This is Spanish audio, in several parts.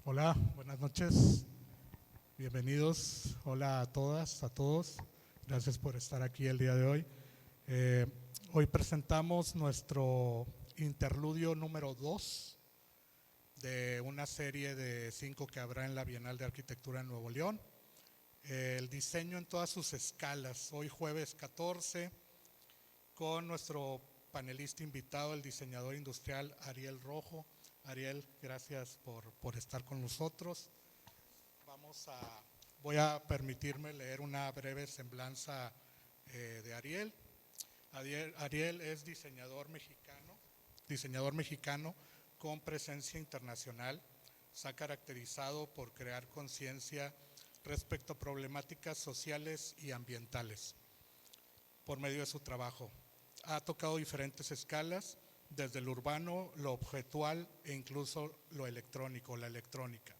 Hola, buenas noches, bienvenidos. Hola a todas, a todos. Gracias por estar aquí el día de hoy. Hoy presentamos nuestro interludio número 2 de una serie de 5 que habrá en la Bienal de Arquitectura en Nuevo León. El diseño en todas sus escalas, hoy jueves 14, con nuestro panelista invitado, el diseñador industrial Ariel Rojo. Ariel, gracias por estar con nosotros. Voy a permitirme leer una breve semblanza de Ariel. Ariel es diseñador mexicano con presencia internacional. Se ha caracterizado por crear conciencia respecto a problemáticas sociales y ambientales por medio de su trabajo. Ha tocado diferentes escalas, desde lo urbano, lo objetual e incluso lo electrónico, la electrónica.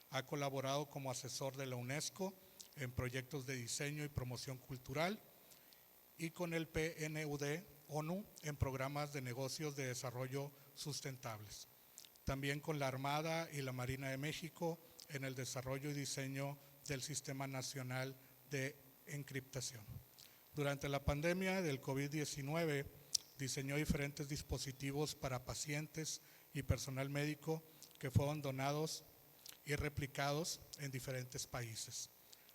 Ha colaborado como asesor de la UNESCO en proyectos de diseño y promoción cultural y con el PNUD ONU en programas de negocios de desarrollo sustentables. También con la Armada y la Marina de México en el desarrollo y diseño del Sistema Nacional de Encriptación. Durante la pandemia del COVID-19, diseñó diferentes dispositivos para pacientes y personal médico que fueron donados y replicados en diferentes países.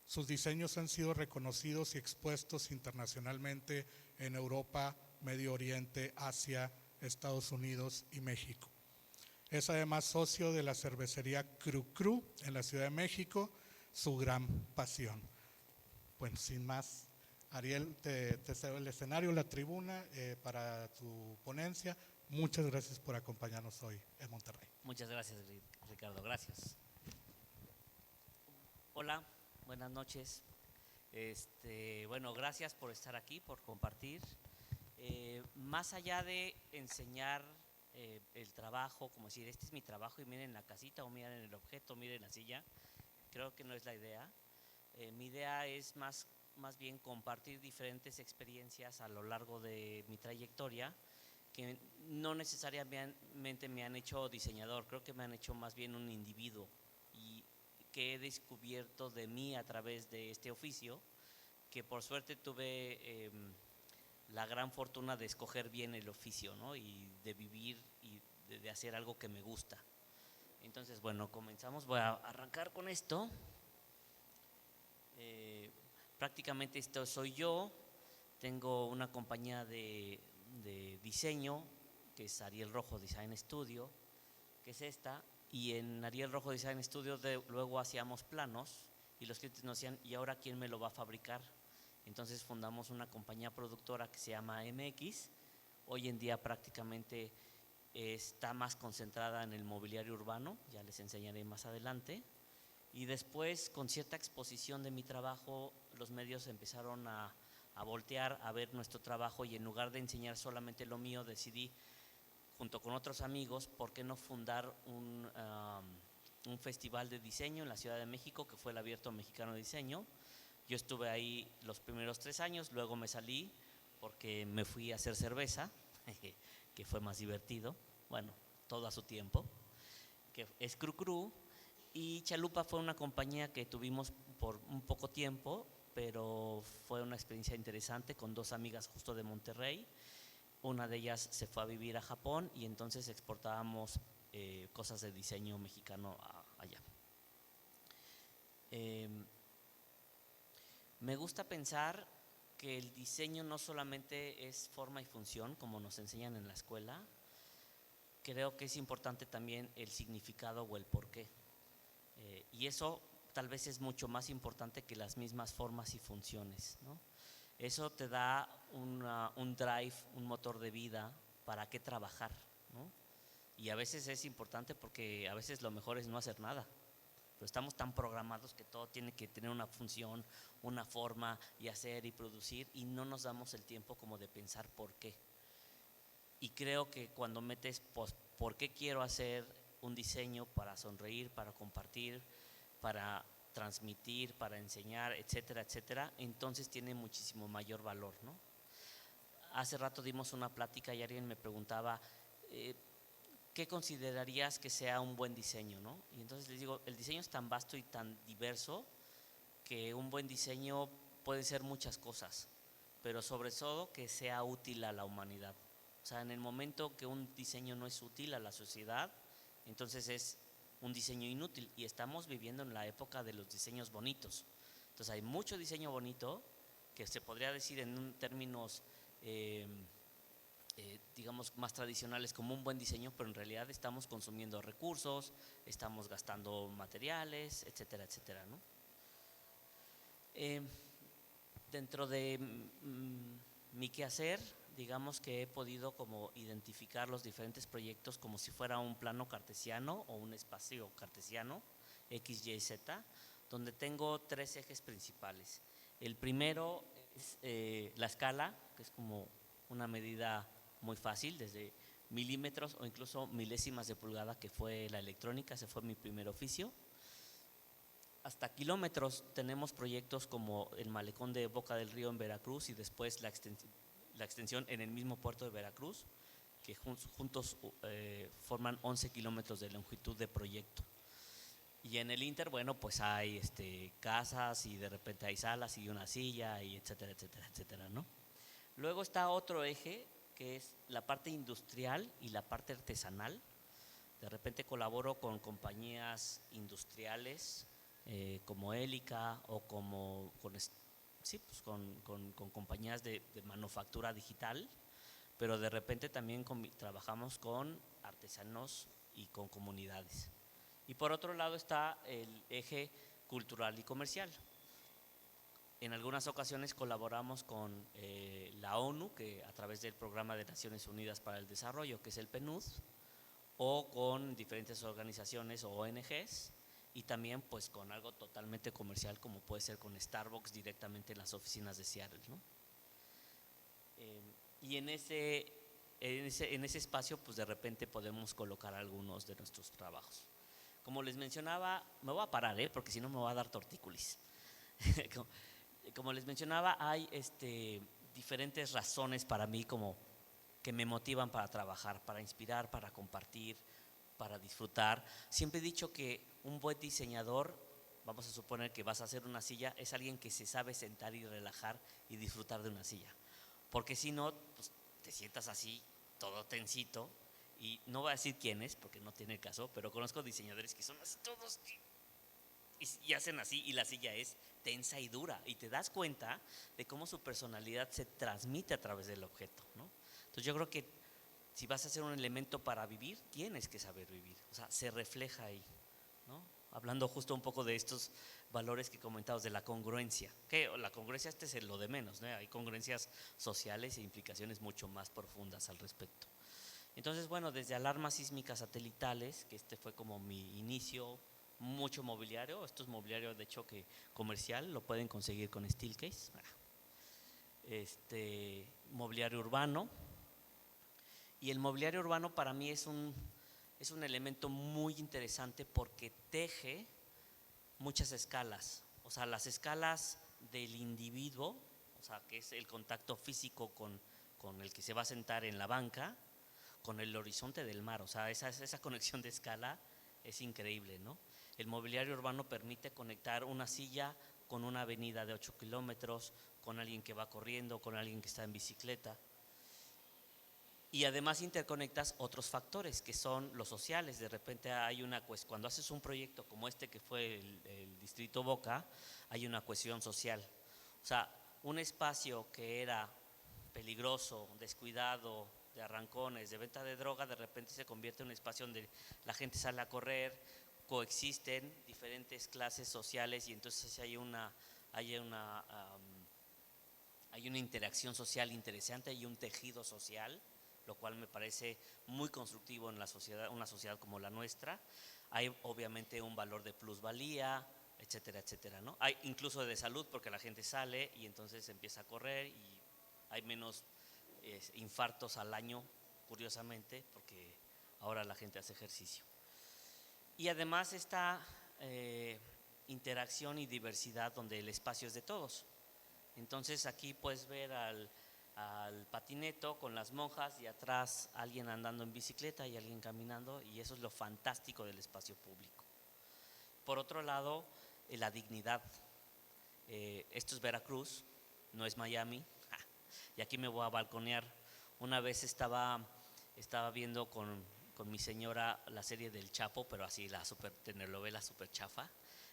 Sus diseños han sido reconocidos y expuestos internacionalmente en Europa, Medio Oriente, Asia, Estados Unidos y México. Es además socio de la cervecería Cru Cru en la Ciudad de México, su gran pasión. Bueno, sin más, Ariel, te cedo el escenario, la tribuna para tu ponencia. Muchas gracias por acompañarnos hoy en Monterrey. Muchas gracias, Ricardo, gracias. Hola, buenas noches. Bueno, gracias por estar aquí, por compartir. Más allá de enseñar el trabajo, como decir, este es mi trabajo y miren la casita o miren el objeto, miren la silla, creo que no es la idea. Mi idea es más bien compartir diferentes experiencias a lo largo de mi trayectoria que no necesariamente me han hecho diseñador, creo que me han hecho más bien un individuo y que he descubierto de mí a través de este oficio, que por suerte tuve la gran fortuna de escoger bien el oficio, ¿no? Y de vivir y de hacer algo que me gusta. Entonces, bueno, comenzamos, voy a arrancar con esto. Prácticamente esto soy yo. Tengo una compañía de diseño que es Ariel Rojo Design Studio, que es esta, y en Ariel Rojo Design Studio luego hacíamos planos y los clientes nos decían, ¿y ahora quién me lo va a fabricar? Entonces fundamos una compañía productora que se llama MX. Hoy en día prácticamente está más concentrada en el mobiliario urbano, ya les enseñaré más adelante. Y después, con cierta exposición de mi trabajo, los medios empezaron a voltear a ver nuestro trabajo y en lugar de enseñar solamente lo mío, decidí, junto con otros amigos, ¿por qué no fundar un festival de diseño en la Ciudad de México, que fue el Abierto Mexicano de Diseño? Yo estuve ahí los primeros 3 años, luego me salí porque me fui a hacer cerveza, que fue más divertido, bueno, todo a su tiempo, que es Cru Cru. Y Chalupa fue una compañía que tuvimos por un poco tiempo, pero fue una experiencia interesante con 2 amigas justo de Monterrey. Una de ellas se fue a vivir a Japón y entonces exportábamos cosas de diseño mexicano allá. Me gusta pensar que el diseño no solamente es forma y función, como nos enseñan en la escuela. Creo que es importante también el significado o el porqué. Y eso tal vez es mucho más importante que las mismas formas y funciones, ¿no? Eso te da un drive, un motor de vida para qué trabajar, ¿no? Y a veces es importante porque a veces lo mejor es no hacer nada, pero estamos tan programados que todo tiene que tener una función, una forma y hacer y producir, y no nos damos el tiempo como de pensar por qué. Y creo que cuando metes por qué quiero hacer un diseño, para sonreír, para compartir, para transmitir, para enseñar, etcétera, etcétera, entonces tiene muchísimo mayor valor, ¿no? Hace rato dimos una plática y alguien me preguntaba, ¿qué considerarías que sea un buen diseño, no? Y entonces les digo, el diseño es tan vasto y tan diverso que un buen diseño puede ser muchas cosas, pero sobre todo que sea útil a la humanidad. O sea, en el momento que un diseño no es útil a la sociedad, entonces es un diseño inútil, y estamos viviendo en la época de los diseños bonitos. Entonces hay mucho diseño bonito que se podría decir en términos digamos más tradicionales como un buen diseño, pero en realidad estamos consumiendo recursos, estamos gastando materiales, etcétera, etcétera, ¿no? Dentro de mi quehacer, digamos que he podido como identificar los diferentes proyectos como si fuera un plano cartesiano o un espacio cartesiano, X, Y, Z, donde tengo 3 ejes principales. El primero es la escala, que es como una medida muy fácil, desde milímetros o incluso milésimas de pulgada, que fue la electrónica, ese fue mi primer oficio, hasta kilómetros. Tenemos proyectos como el malecón de Boca del Río en Veracruz y después la extensión en el mismo puerto de Veracruz, que juntos forman 11 kilómetros de longitud de proyecto. Y en el Inter, bueno, pues hay casas y de repente hay salas y una silla y etcétera, etcétera, etcétera, ¿no? Luego está otro eje que es la parte industrial y la parte artesanal. De repente colaboro con compañías industriales como Élica o sí, pues con compañías de manufactura digital, pero de repente también trabajamos con artesanos y con comunidades. Y por otro lado está el eje cultural y comercial. En algunas ocasiones colaboramos con la ONU, que a través del Programa de Naciones Unidas para el Desarrollo, que es el PNUD, o con diferentes organizaciones o ONGs, y también pues con algo totalmente comercial como puede ser con Starbucks directamente en las oficinas de Seattle, ¿no? Y en ese espacio pues de repente podemos colocar algunos de nuestros trabajos. Como les mencionaba, me voy a parar porque si no me va a dar tortícolis. Como les mencionaba, hay diferentes razones para mí como que me motivan para trabajar, para inspirar, para compartir, para disfrutar. Siempre he dicho que un buen diseñador, vamos a suponer que vas a hacer una silla, es alguien que se sabe sentar y relajar y disfrutar de una silla. Porque si no, pues, te sientas así, todo tensito, y no voy a decir quién es, porque no tiene caso, pero conozco diseñadores que son así todos y hacen así, y la silla es tensa y dura, y te das cuenta de cómo su personalidad se transmite a través del objeto, ¿no? Entonces yo creo que si vas a hacer un elemento para vivir, tienes que saber vivir, o sea, se refleja ahí, ¿no? Hablando justo un poco de estos valores que comentamos de la congruencia, que la congruencia es lo de menos, ¿no? Hay congruencias sociales e implicaciones mucho más profundas al respecto. Entonces, bueno, desde alarmas sísmicas satelitales, que fue como mi inicio, mucho mobiliario, esto es mobiliario de choque comercial, lo pueden conseguir con Steelcase, mobiliario urbano. Y el mobiliario urbano para mí es un elemento muy interesante porque teje muchas escalas, o sea, las escalas del individuo, o sea, que es el contacto físico con el que se va a sentar en la banca, con el horizonte del mar, o sea, esa conexión de escala es increíble, ¿no? El mobiliario urbano permite conectar una silla con una avenida de 8 kilómetros, con alguien que va corriendo, con alguien que está en bicicleta. Y además interconectas otros factores que son los sociales. De repente hay cuando haces un proyecto como este que fue el Distrito Boca, hay una cohesión social. O sea, un espacio que era peligroso, descuidado, de arrancones, de venta de droga, de repente se convierte en un espacio donde la gente sale a correr, coexisten diferentes clases sociales y entonces hay una interacción social interesante, hay un tejido social, lo cual me parece muy constructivo en la sociedad, una sociedad como la nuestra. Hay obviamente un valor de plusvalía, etcétera, etcétera, ¿no? Hay incluso de salud porque la gente sale y entonces empieza a correr y hay menos infartos al año, curiosamente, porque ahora la gente hace ejercicio. Y además esta interacción y diversidad donde el espacio es de todos. Entonces aquí puedes ver al patineto con las monjas y atrás alguien andando en bicicleta y alguien caminando, y eso es lo fantástico del espacio público. Por otro lado, la dignidad. Esto es Veracruz, no es Miami, y aquí me voy a balconear. Una vez estaba viendo con mi señora la serie del Chapo, pero así la super telenovela super chafa,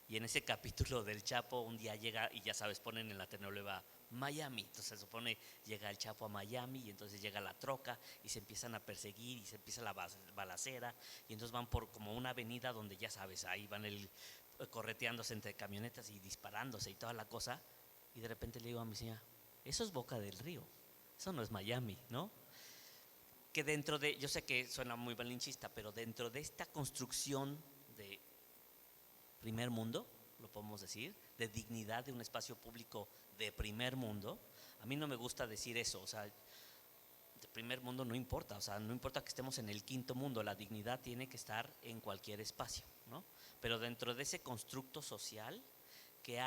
y en ese capítulo del Chapo un día llega, y ya sabes, ponen en la telenovela Miami, entonces se supone llega el Chapo a Miami, y entonces llega la troca y se empiezan a perseguir y se empieza la balacera, y entonces van por como una avenida donde ya sabes, ahí van correteándose entre camionetas y disparándose y toda la cosa, y de repente le digo a mi señora, eso es Boca del Río, eso no es Miami, ¿no? Que dentro de, yo sé que suena muy malinchista, pero dentro de esta construcción de primer mundo, lo podemos decir, de dignidad de un espacio público de primer mundo, a mí no me gusta decir eso, o sea, de primer mundo no importa, o sea, no importa que estemos en el quinto mundo, la dignidad tiene que estar en cualquier espacio, ¿no? Pero dentro de ese constructo social, que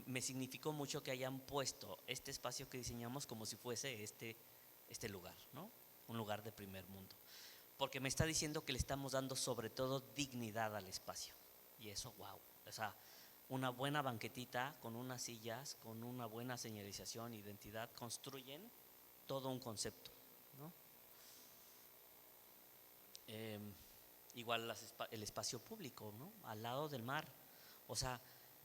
me significó mucho que hayan puesto este espacio que diseñamos como si fuese este lugar, ¿no? Un lugar de primer mundo, porque me está diciendo que le estamos dando sobre todo dignidad al espacio, y eso, wow, o sea, una buena banquetita con unas sillas, con una buena señalización, identidad, construyen todo un concepto, ¿no? Igual el espacio público, ¿no? Al lado del mar, o sea,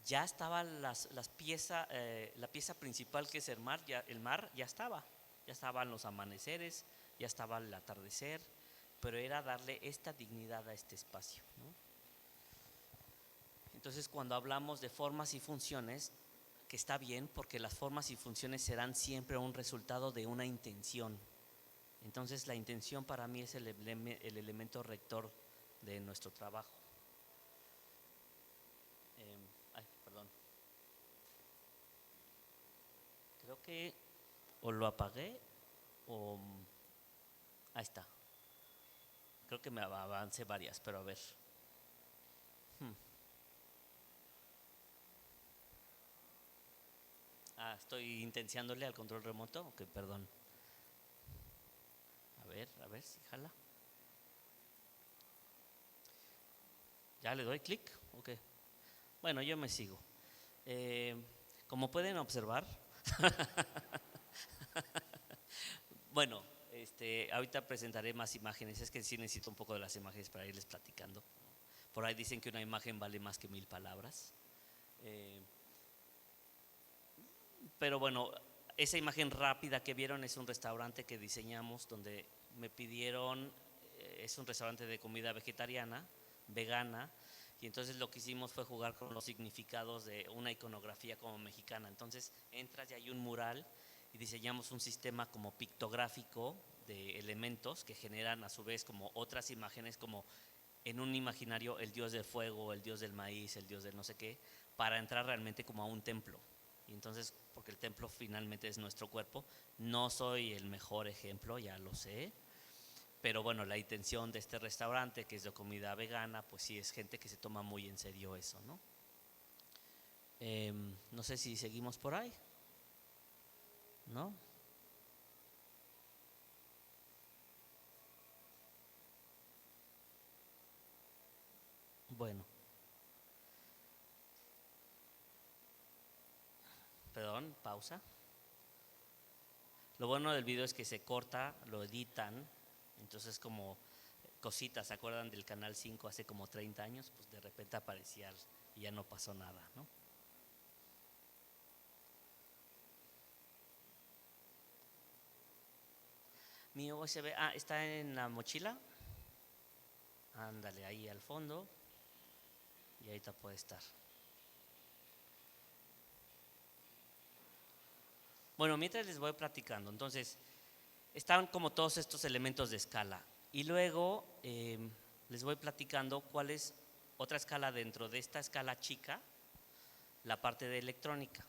ya estaban las piezas, la pieza principal que es el mar ya estaban los amaneceres, ya estaba el atardecer, pero era darle esta dignidad a este espacio, ¿no? Entonces, cuando hablamos de formas y funciones, que está bien, porque las formas y funciones serán siempre un resultado de una intención. Entonces, la intención para mí es el elemento rector de nuestro trabajo. Perdón. Creo que o lo apagué o… Ahí está. Creo que me avancé varias, pero a ver. Estoy intenciándole al control remoto. Ok, perdón. A ver si jala. ¿Ya le doy clic? Ok. Bueno, yo me sigo. Como pueden observar, bueno, ahorita presentaré más imágenes. Es que sí necesito un poco de las imágenes para irles platicando. Por ahí dicen que una imagen vale más que 1000 palabras. Pero bueno, esa imagen rápida que vieron es un restaurante que diseñamos donde me pidieron, es un restaurante de comida vegetariana, vegana, y entonces lo que hicimos fue jugar con los significados de una iconografía como mexicana. Entonces entras y hay un mural y diseñamos un sistema como pictográfico de elementos que generan a su vez como otras imágenes, como en un imaginario el dios del fuego, el dios del maíz, el dios del no sé qué, para entrar realmente como a un templo. Y entonces, porque el templo finalmente es nuestro cuerpo, no soy el mejor ejemplo, ya lo sé, pero bueno, la intención de este restaurante, que es de comida vegana, pues sí es gente que se toma muy en serio eso, ¿no? No sé si seguimos por ahí, ¿no? Bueno, perdón, pausa. Lo bueno del video es que se corta, lo editan, entonces como cositas, ¿se acuerdan del Canal 5 hace como 30 años? Pues de repente aparecía y ya no pasó nada, ¿no? Mi USB, está en la mochila. Ándale, ahí al fondo. Y ahorita puede estar. Bueno, mientras les voy platicando, entonces, están como todos estos elementos de escala. Y luego les voy platicando cuál es otra escala dentro de esta escala chica, la parte de electrónica.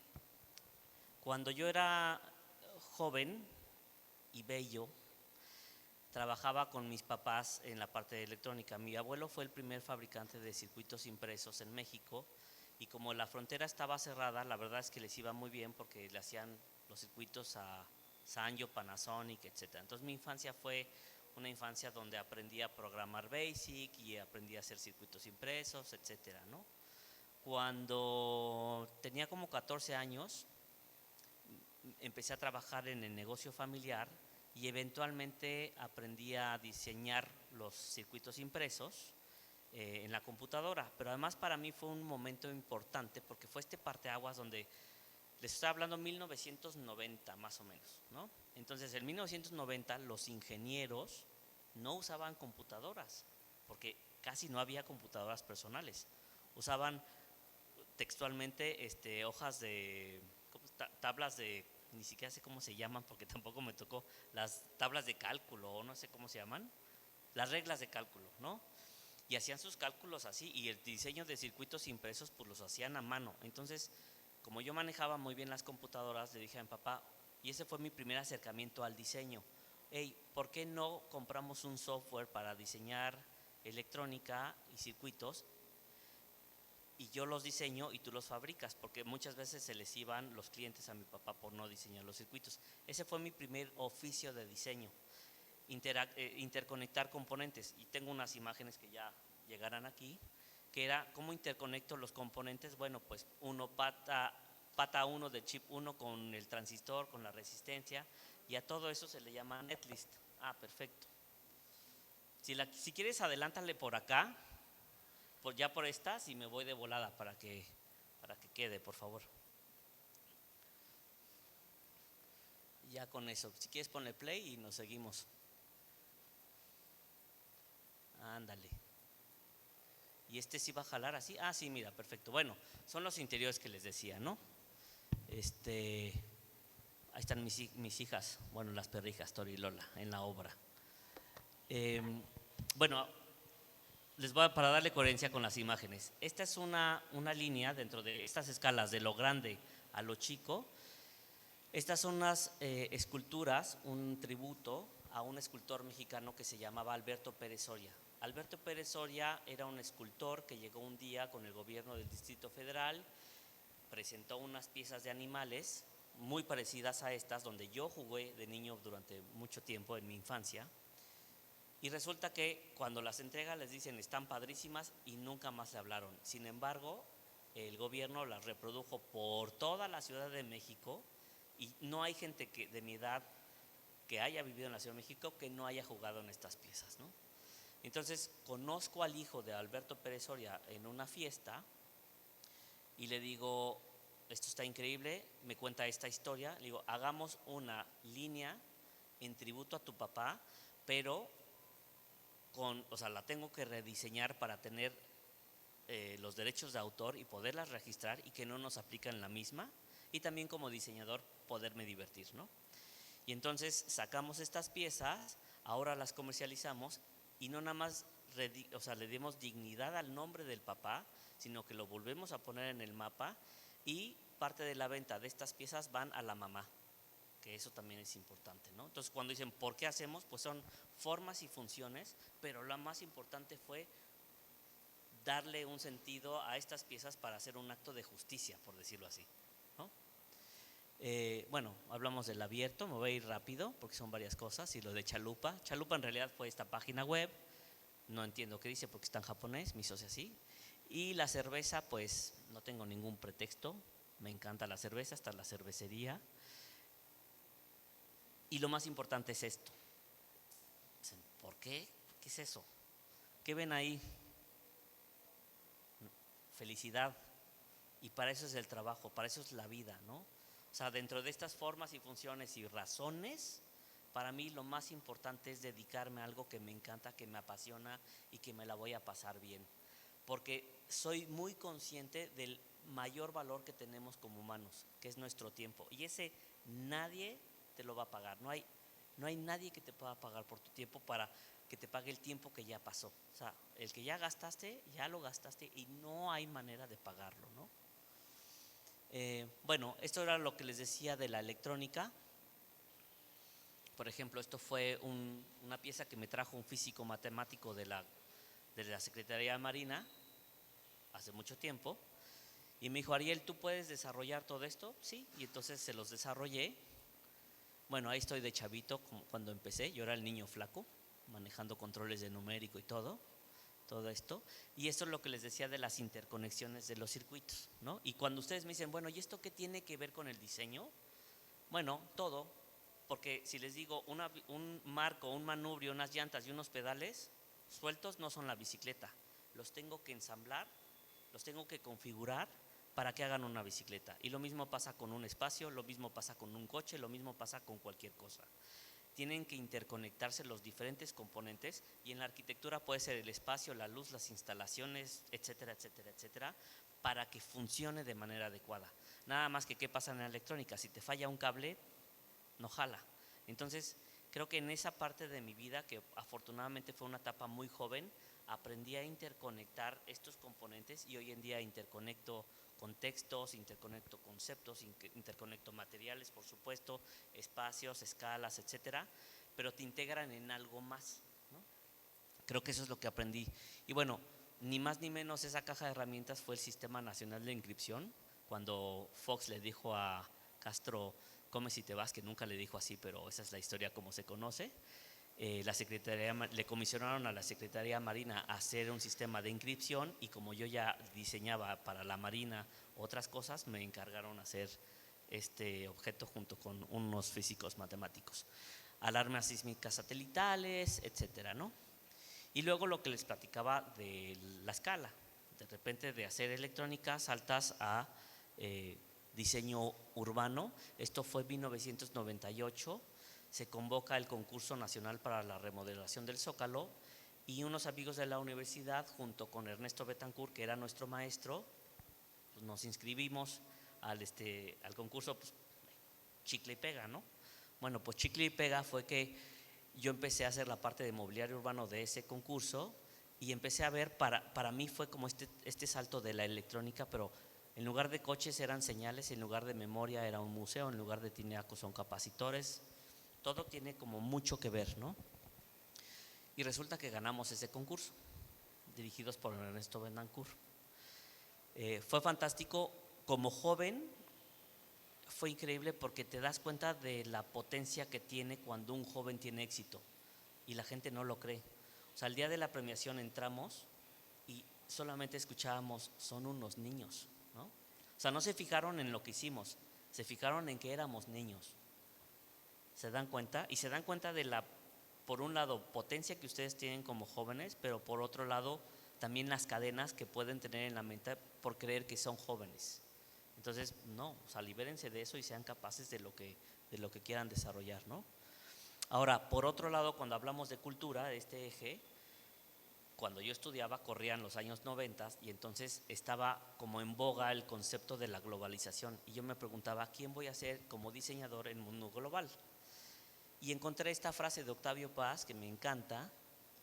Cuando yo era joven y bello, trabajaba con mis papás en la parte de electrónica. Mi abuelo fue el primer fabricante de circuitos impresos en México, y como la frontera estaba cerrada, la verdad es que les iba muy bien porque le hacían los circuitos a Sanyo, Panasonic, etc. Entonces mi infancia fue una infancia donde aprendí a programar BASIC y aprendí a hacer circuitos impresos, etcétera, ¿no? Cuando tenía como 14 años, empecé a trabajar en el negocio familiar y eventualmente aprendí a diseñar los circuitos impresos en la computadora. Pero además para mí fue un momento importante porque fue este parteaguas donde les estoy hablando 1990 más o menos, ¿no? Entonces en 1990 los ingenieros no usaban computadoras porque casi no había computadoras personales. Usaban textualmente hojas de tablas de, ni siquiera sé cómo se llaman porque tampoco me tocó, las tablas de cálculo o no sé cómo se llaman, las reglas de cálculo, ¿no? Y hacían sus cálculos así y el diseño de circuitos impresos pues los hacían a mano. Entonces, como yo manejaba muy bien las computadoras, le dije a mi papá, y ese fue mi primer acercamiento al diseño, hey, ¿por qué no compramos un software para diseñar electrónica y circuitos y yo los diseño y tú los fabricas? Porque muchas veces se les iban los clientes a mi papá por no diseñar los circuitos. Ese fue mi primer oficio de diseño, interconectar componentes. Y tengo unas imágenes que ya llegarán aquí, que era cómo interconecto los componentes. Bueno, pues pata 1 del chip 1 con el transistor, con la resistencia, y a todo eso se le llama netlist. Ah, perfecto. Si quieres, adelántale por acá, ya por estas, y me voy de volada para que quede, por favor. Ya con eso, si quieres ponle play y nos seguimos. Ándale. ¿Y este sí va a jalar así? Ah, sí, mira, perfecto. Bueno, son los interiores que les decía, ¿no? Ahí están mis hijas, bueno, las perrijas, Tori y Lola, en la obra. Bueno, para darle coherencia con las imágenes. Esta es una línea dentro de estas escalas, de lo grande a lo chico. Estas son unas esculturas, un tributo a un escultor mexicano que se llamaba Alberto Pérez Soria. Alberto Pérez Soria era un escultor que llegó un día con el gobierno del Distrito Federal, presentó unas piezas de animales muy parecidas a estas, donde yo jugué de niño durante mucho tiempo en mi infancia, y resulta que cuando las entrega les dicen están padrísimas y nunca más le hablaron. Sin embargo, el gobierno las reprodujo por toda la Ciudad de México y no hay gente de mi edad que haya vivido en la Ciudad de México que no haya jugado en estas piezas, ¿no? Entonces conozco al hijo de Alberto Pérez Soria en una fiesta y le digo, esto está increíble, me cuenta esta historia, le digo, hagamos una línea en tributo a tu papá, pero la tengo que rediseñar para tener los derechos de autor y poderlas registrar y que no nos aplican la misma, y también como diseñador poderme divertir, ¿no? Y entonces sacamos estas piezas, ahora las comercializamos y no nada más le dimos dignidad al nombre del papá, sino que lo volvemos a poner en el mapa, y parte de la venta de estas piezas van a la mamá, que eso también es importante, ¿no? Entonces cuando dicen ¿por qué hacemos? Pues son formas y funciones, pero la más importante fue darle un sentido a estas piezas para hacer un acto de justicia, por decirlo así, ¿no? Bueno, hablamos del abierto, me voy a ir rápido porque son varias cosas, y lo de Chalupa. Chalupa en realidad fue esta página web, no entiendo qué dice porque está en japonés, me hizo así. Y la cerveza, pues no tengo ningún pretexto, me encanta la cerveza, está la cervecería. Y lo más importante es esto. ¿Por qué? ¿Qué es eso? ¿Qué ven ahí? Felicidad. Y para eso es el trabajo, para eso es la vida, ¿no? O sea, dentro de estas formas y funciones y razones, para mí lo más importante es dedicarme a algo que me encanta, que me apasiona y que me la voy a pasar bien. Porque soy muy consciente del mayor valor que tenemos como humanos, que es nuestro tiempo. Y ese nadie te lo va a pagar. No hay nadie que te pueda pagar por tu tiempo para que te pague el tiempo que ya pasó. O sea, el que ya gastaste, ya lo gastaste y no hay manera de pagarlo, ¿no? Bueno, esto era lo que les decía de la electrónica. Por ejemplo, esto fue una pieza que me trajo un físico matemático de la Secretaría de Marina hace mucho tiempo, y me dijo, Ariel, ¿tú puedes desarrollar todo esto? Sí, y entonces se los desarrollé. Bueno, ahí estoy de chavito, como cuando empecé, yo era el niño flaco, manejando controles de numérico y todo esto. Y esto es lo que les decía de las interconexiones de los circuitos, ¿no? Y cuando ustedes me dicen, bueno, ¿y esto qué tiene que ver con el diseño? Bueno, todo, porque si les digo un marco, un manubrio, unas llantas y unos pedales sueltos no son la bicicleta, los tengo que ensamblar, los tengo que configurar para que hagan una bicicleta. Y lo mismo pasa con un espacio, lo mismo pasa con un coche, lo mismo pasa con cualquier cosa. Tienen que interconectarse los diferentes componentes y en la arquitectura puede ser el espacio, la luz, las instalaciones, etcétera, etcétera, etcétera, para que funcione de manera adecuada. Nada más que qué pasa en la electrónica, si te falla un cable, no jala. Entonces, creo que en esa parte de mi vida, que afortunadamente fue una etapa muy joven, aprendí a interconectar estos componentes y hoy en día interconecto contextos, interconecto conceptos, interconecto materiales, por supuesto, espacios, escalas, etcétera, pero te integran en algo más, ¿no? Creo que eso es lo que aprendí. Y bueno, ni más ni menos esa caja de herramientas fue el Sistema Nacional de Inscripción, cuando Fox le dijo a Castro, come si te vas, que nunca le dijo así, pero esa es la historia como se conoce. La Secretaría, le comisionaron a la Secretaría Marina a hacer un sistema de inscripción y como yo ya diseñaba para la Marina otras cosas, me encargaron hacer este objeto junto con unos físicos matemáticos. Alarmas sísmicas satelitales, etcétera, ¿no? Y luego lo que les platicaba de la escala, de repente de hacer electrónica saltas a diseño urbano. Esto fue en 1998, se convoca el concurso nacional para la remodelación del Zócalo y unos amigos de la universidad junto con Ernesto Betancourt, que era nuestro maestro, pues nos inscribimos al concurso, pues, chicle y pega, ¿no? Bueno, pues chicle y pega fue que yo empecé a hacer la parte de mobiliario urbano de ese concurso y empecé a ver, para mí fue como este salto de la electrónica, pero en lugar de coches eran señales, en lugar de memoria era un museo, en lugar de tinaco son capacitores, todo tiene como mucho que ver, ¿no? Y resulta que ganamos ese concurso, dirigidos por Ernesto Betancourt. Fue fantástico, como joven fue increíble porque te das cuenta de la potencia que tiene cuando un joven tiene éxito y la gente no lo cree. O sea, el día de la premiación entramos y solamente escuchábamos, son unos niños, ¿no? O sea, no se fijaron en lo que hicimos, se fijaron en que éramos niños. ¿Se dan cuenta? Y se dan cuenta de la, por un lado, potencia que ustedes tienen como jóvenes, pero por otro lado, también las cadenas que pueden tener en la mente por creer que son jóvenes. Entonces, no, o sea, libérense de eso y sean capaces de lo que quieran desarrollar, ¿no? Ahora, por otro lado, cuando hablamos de cultura, de este eje, cuando yo estudiaba corrían los años 90 y entonces estaba como en boga el concepto de la globalización y yo me preguntaba, ¿quién voy a ser como diseñador en un mundo global? Y encontré esta frase de Octavio Paz que me encanta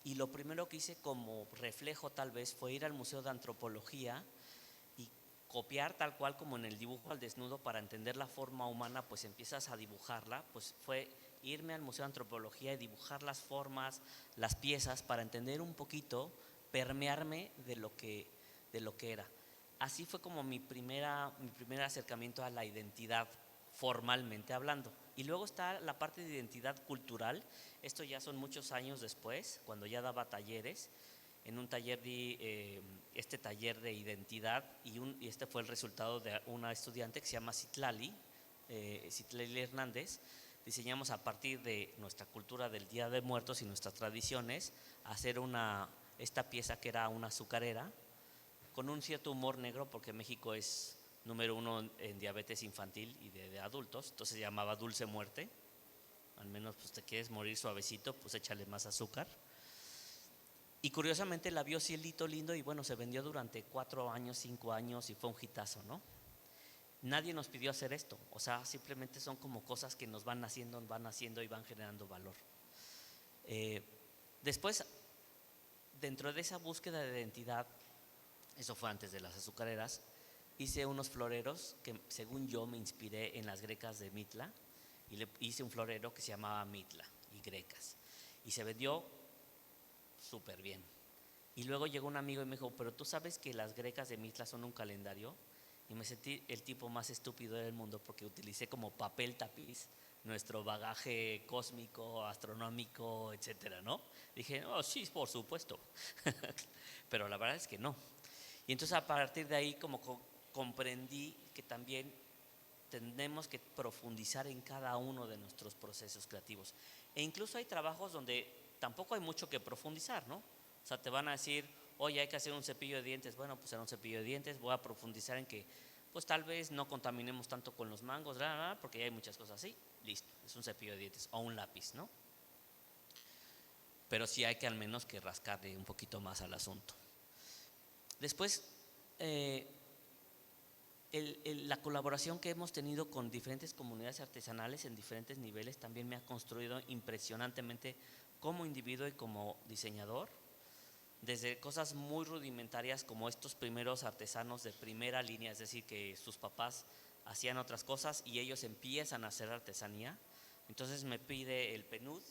y lo primero que hice como reflejo tal vez fue ir al Museo de Antropología y copiar tal cual como en el dibujo al desnudo para entender la forma humana, pues empiezas a dibujarla, pues fue irme al Museo de Antropología y dibujar las formas, las piezas para entender un poquito, permearme de lo que era. Así fue como mi primer acercamiento a la identidad, formalmente hablando. Y luego está la parte de identidad cultural. Esto ya son muchos años después, cuando ya daba talleres. En un taller di este taller de identidad y este fue el resultado de una estudiante que se llama Citlali Hernández. Diseñamos a partir de nuestra cultura del Día de Muertos y nuestras tradiciones hacer esta pieza que era una azucarera con un cierto humor negro porque México es número 1 en diabetes infantil y de adultos, entonces se llamaba Dulce Muerte. Al menos pues te quieres morir suavecito, pues échale más azúcar. Y curiosamente la vio Cielito Lindo y bueno, se vendió durante 4 años, 5 años y fue un hitazo, ¿no? Nadie nos pidió hacer esto, o sea, simplemente son como cosas que nos van naciendo y van generando valor. Después, dentro de esa búsqueda de identidad, eso fue antes de las azucareras, hice unos floreros que según yo me inspiré en las grecas de Mitla y le hice un florero que se llamaba Mitla y grecas y se vendió súper bien. Y luego llegó un amigo y me dijo, pero tú sabes que las grecas de Mitla son un calendario. Y me sentí el tipo más estúpido del mundo porque utilicé como papel tapiz nuestro bagaje cósmico, astronómico, etcétera, ¿no? Dije, oh, sí, por supuesto. Pero la verdad es que no. Y entonces a partir de ahí como comprendí que también tenemos que profundizar en cada uno de nuestros procesos creativos. E incluso hay trabajos donde tampoco hay mucho que profundizar, ¿no? O sea, te van a decir, oye, hay que hacer un cepillo de dientes. Bueno, pues en un cepillo de dientes voy a profundizar en que, pues tal vez no contaminemos tanto con los mangos, porque ya hay muchas cosas así. Listo, es un cepillo de dientes o un lápiz, ¿no? Pero sí hay que al menos que rascarle un poquito más al asunto. Después, la colaboración que hemos tenido con diferentes comunidades artesanales en diferentes niveles también me ha construido impresionantemente como individuo y como diseñador, desde cosas muy rudimentarias como estos primeros artesanos de primera línea, es decir, que sus papás hacían otras cosas y ellos empiezan a hacer artesanía. Entonces me pide el PNUD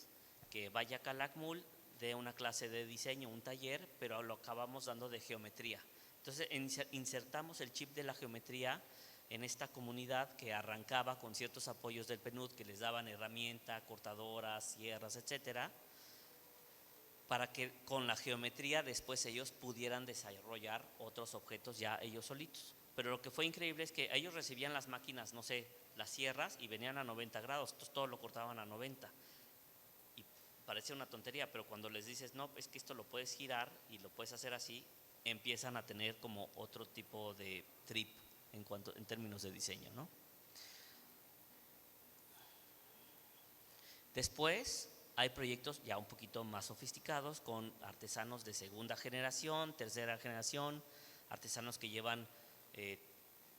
que vaya a Calakmul, de una clase de diseño, un taller, pero lo acabamos dando de geometría. Entonces insertamos el chip de la geometría en esta comunidad que arrancaba con ciertos apoyos del PNUD que les daban herramientas, cortadoras, sierras, etcétera, para que con la geometría después ellos pudieran desarrollar otros objetos ya ellos solitos. Pero lo que fue increíble es que ellos recibían las máquinas, no sé, las sierras y venían a 90 grados, entonces todo lo cortaban a 90. Y parecía una tontería, pero cuando les dices, no, es que esto lo puedes girar y lo puedes hacer así, empiezan a tener como otro tipo de trip en términos de diseño, ¿no? Después hay proyectos ya un poquito más sofisticados con artesanos de segunda generación, tercera generación, artesanos que llevan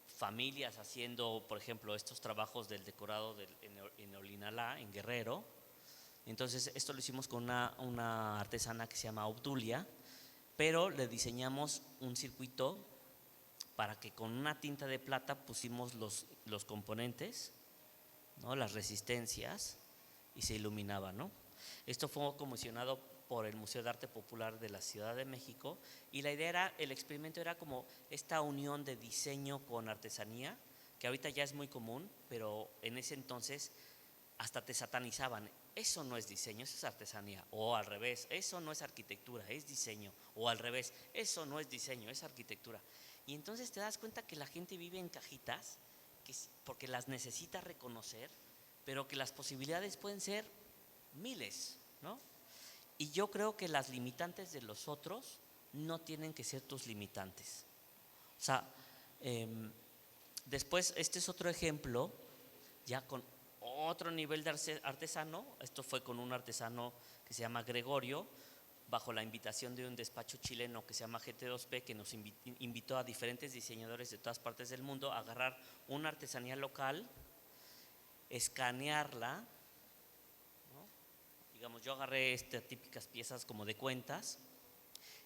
familias haciendo, por ejemplo, estos trabajos del decorado en Olinalá, en Guerrero. Entonces esto lo hicimos con una artesana que se llama Obdulia, pero le diseñamos un circuito para que con una tinta de plata pusimos los componentes, ¿no? Las resistencias, y se iluminaba, ¿no? Esto fue comisionado por el Museo de Arte Popular de la Ciudad de México y la idea era, el experimento era como esta unión de diseño con artesanía, que ahorita ya es muy común, pero en ese entonces hasta te satanizaban. Eso no es diseño, eso es artesanía. O al revés, eso no es arquitectura, es diseño. O al revés, eso no es diseño, es arquitectura. Y entonces te das cuenta que la gente vive en cajitas porque las necesita reconocer, pero que las posibilidades pueden ser miles, ¿no? Y yo creo que las limitantes de los otros no tienen que ser tus limitantes. O sea, después este es otro ejemplo, ya con otro nivel de artesano. Esto fue con un artesano que se llama Gregorio, bajo la invitación de un despacho chileno que se llama GT2P, que nos invitó a diferentes diseñadores de todas partes del mundo a agarrar una artesanía local, escanearla, ¿no? Digamos, yo agarré estas típicas piezas como de cuentas,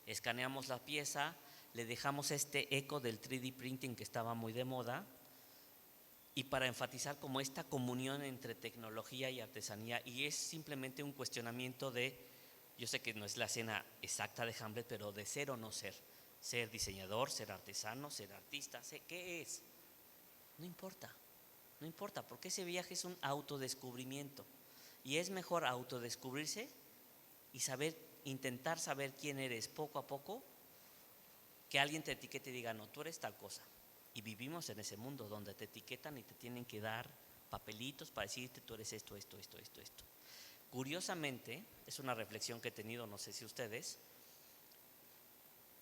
escaneamos la pieza, le dejamos este eco del 3D printing que estaba muy de moda, y para enfatizar como esta comunión entre tecnología y artesanía, y es simplemente un cuestionamiento de, yo sé que no es la escena exacta de Hamlet, pero de ser o no ser diseñador, ser artesano, ser artista, ¿qué es? No importa, no importa, porque ese viaje es un autodescubrimiento, y es mejor autodescubrirse y intentar saber quién eres poco a poco, que alguien te etiquete y diga, no, tú eres tal cosa. Y vivimos en ese mundo donde te etiquetan y te tienen que dar papelitos para decirte tú eres esto. Curiosamente, es una reflexión que he tenido, no sé si ustedes,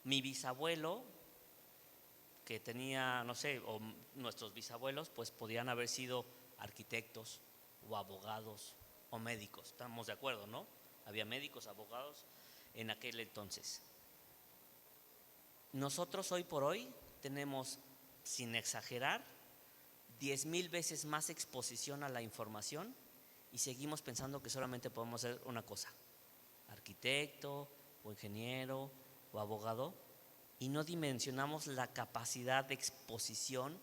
mi bisabuelo, que tenía, no sé, o nuestros bisabuelos, pues podían haber sido arquitectos o abogados o médicos, estamos de acuerdo, ¿no? Había médicos, abogados en aquel entonces. Nosotros hoy por hoy tenemos, sin exagerar, 10,000 veces más exposición a la información y seguimos pensando que solamente podemos ser una cosa, arquitecto o ingeniero o abogado, y no dimensionamos la capacidad de exposición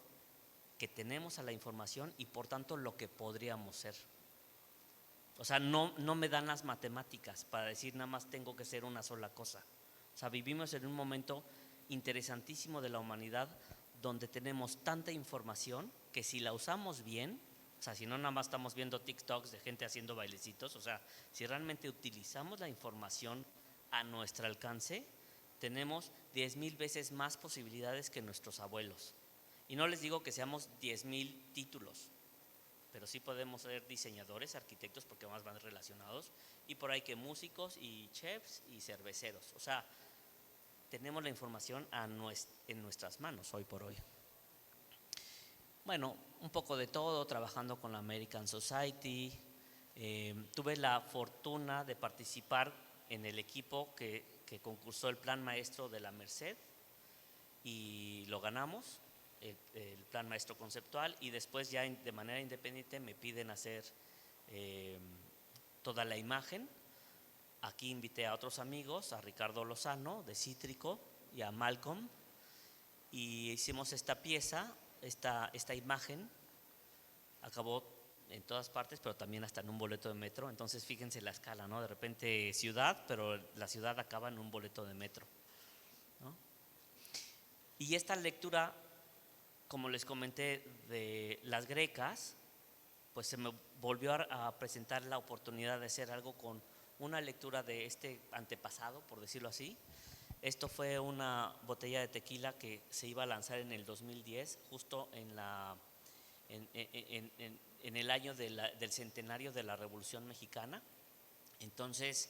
que tenemos a la información y por tanto lo que podríamos ser. O sea, no me dan las matemáticas para decir nada más tengo que ser una sola cosa. O sea, vivimos en un momento interesantísimo de la humanidad donde tenemos tanta información que si la usamos bien O sea, si no nada más estamos viendo TikToks de gente haciendo bailecitos, o sea, si realmente utilizamos la información a nuestro alcance, tenemos 10,000 veces más posibilidades que nuestros abuelos. Y no les digo que seamos 10,000 títulos, pero sí podemos ser diseñadores, arquitectos, porque más van relacionados, y por ahí que músicos y chefs y cerveceros. O sea, tenemos la información en nuestras manos hoy por hoy. Bueno, un poco de todo, trabajando con la American Society. Tuve la fortuna de participar en el equipo que concursó el plan maestro de la Merced y lo ganamos, el plan maestro conceptual, y después ya de manera independiente me piden hacer toda la imagen. Aquí invité a otros amigos, a Ricardo Lozano de Cítrico y a Malcolm, y hicimos esta pieza, esta imagen. Acabó en todas partes, pero también hasta en un boleto de metro. Entonces fíjense la escala, ¿no? De repente ciudad, pero la ciudad acaba en un boleto de metro, ¿no? Y esta lectura, como les comenté, de las grecas, pues se me volvió a presentar la oportunidad de hacer algo con una lectura de este antepasado, por decirlo así. Esto fue una botella de tequila que se iba a lanzar en el 2010, justo en el año del centenario de la Revolución Mexicana. Entonces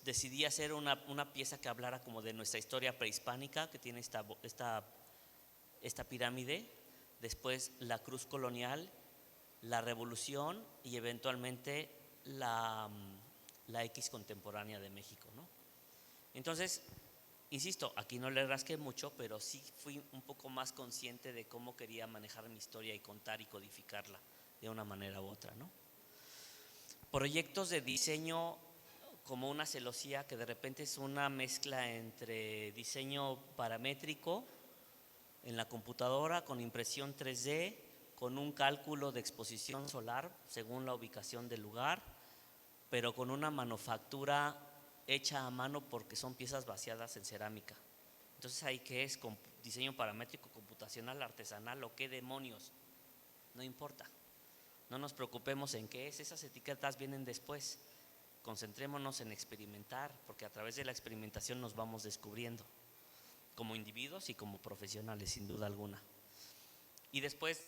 decidí hacer una pieza que hablara como de nuestra historia prehispánica, que tiene esta pirámide, después la cruz colonial, la revolución y eventualmente la X contemporánea de México, ¿no? Entonces, insisto, aquí no le rasqué mucho, pero sí fui un poco más consciente de cómo quería manejar mi historia y contar y codificarla de una manera u otra, ¿no? Proyectos de diseño como una celosía, que de repente es una mezcla entre diseño paramétrico en la computadora con impresión 3D, con un cálculo de exposición solar según la ubicación del lugar, pero con una manufactura hecha a mano porque son piezas vaciadas en cerámica. Entonces, ¿ahí qué es? Diseño paramétrico, computacional, artesanal o qué demonios, no importa. No nos preocupemos en qué es, esas etiquetas vienen después. Concentrémonos en experimentar, porque a través de la experimentación nos vamos descubriendo como individuos y como profesionales, sin duda alguna. Y después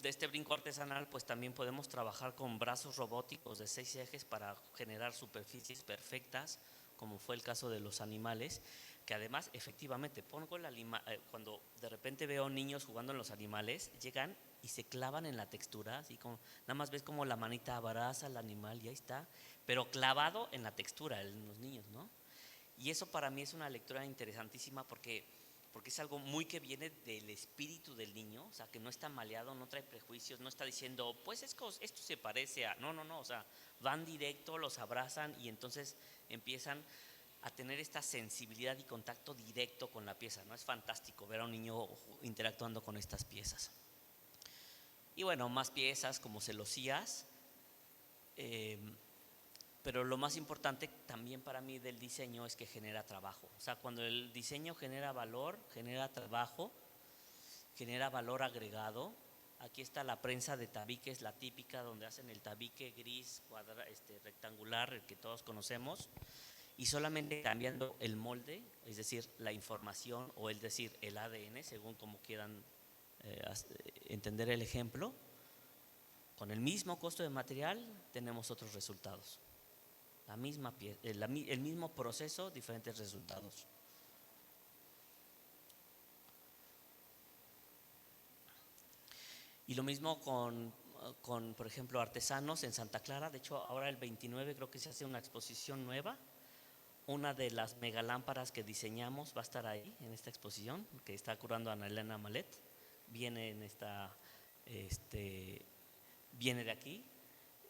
de este brinco artesanal, pues también podemos trabajar con brazos robóticos de 6 ejes para generar superficies perfectas, como fue el caso de los animales, que además efectivamente cuando de repente veo niños jugando en los animales, llegan y se clavan en la textura, así como nada más ves como la manita abraza al animal y ahí está, pero clavado en la textura en los niños, ¿no? Y eso para mí es una lectura interesantísima porque es algo muy que viene del espíritu del niño, o sea, que no está maleado, no trae prejuicios, no está diciendo, pues esto se parece a… No, o sea, van directo, los abrazan y entonces empiezan a tener esta sensibilidad y contacto directo con la pieza, ¿no? Es fantástico ver a un niño interactuando con estas piezas. Y bueno, más piezas como celosías, pero lo más importante también para mí del diseño es que genera trabajo. O sea, cuando el diseño genera valor, genera trabajo, genera valor agregado. Aquí está la prensa de tabiques, la típica, donde hacen el tabique gris rectangular, el que todos conocemos, y solamente cambiando el molde, es decir, la información o el ADN, según como quieran entender el ejemplo, con el mismo costo de material tenemos otros resultados. La misma el mismo proceso, diferentes resultados. Y lo mismo con, por ejemplo, artesanos en Santa Clara. De hecho, ahora el 29 creo que se hace una exposición nueva. Una de las megalámparas que diseñamos va a estar ahí, en esta exposición, que está curando Ana Elena Malet. Viene viene de aquí.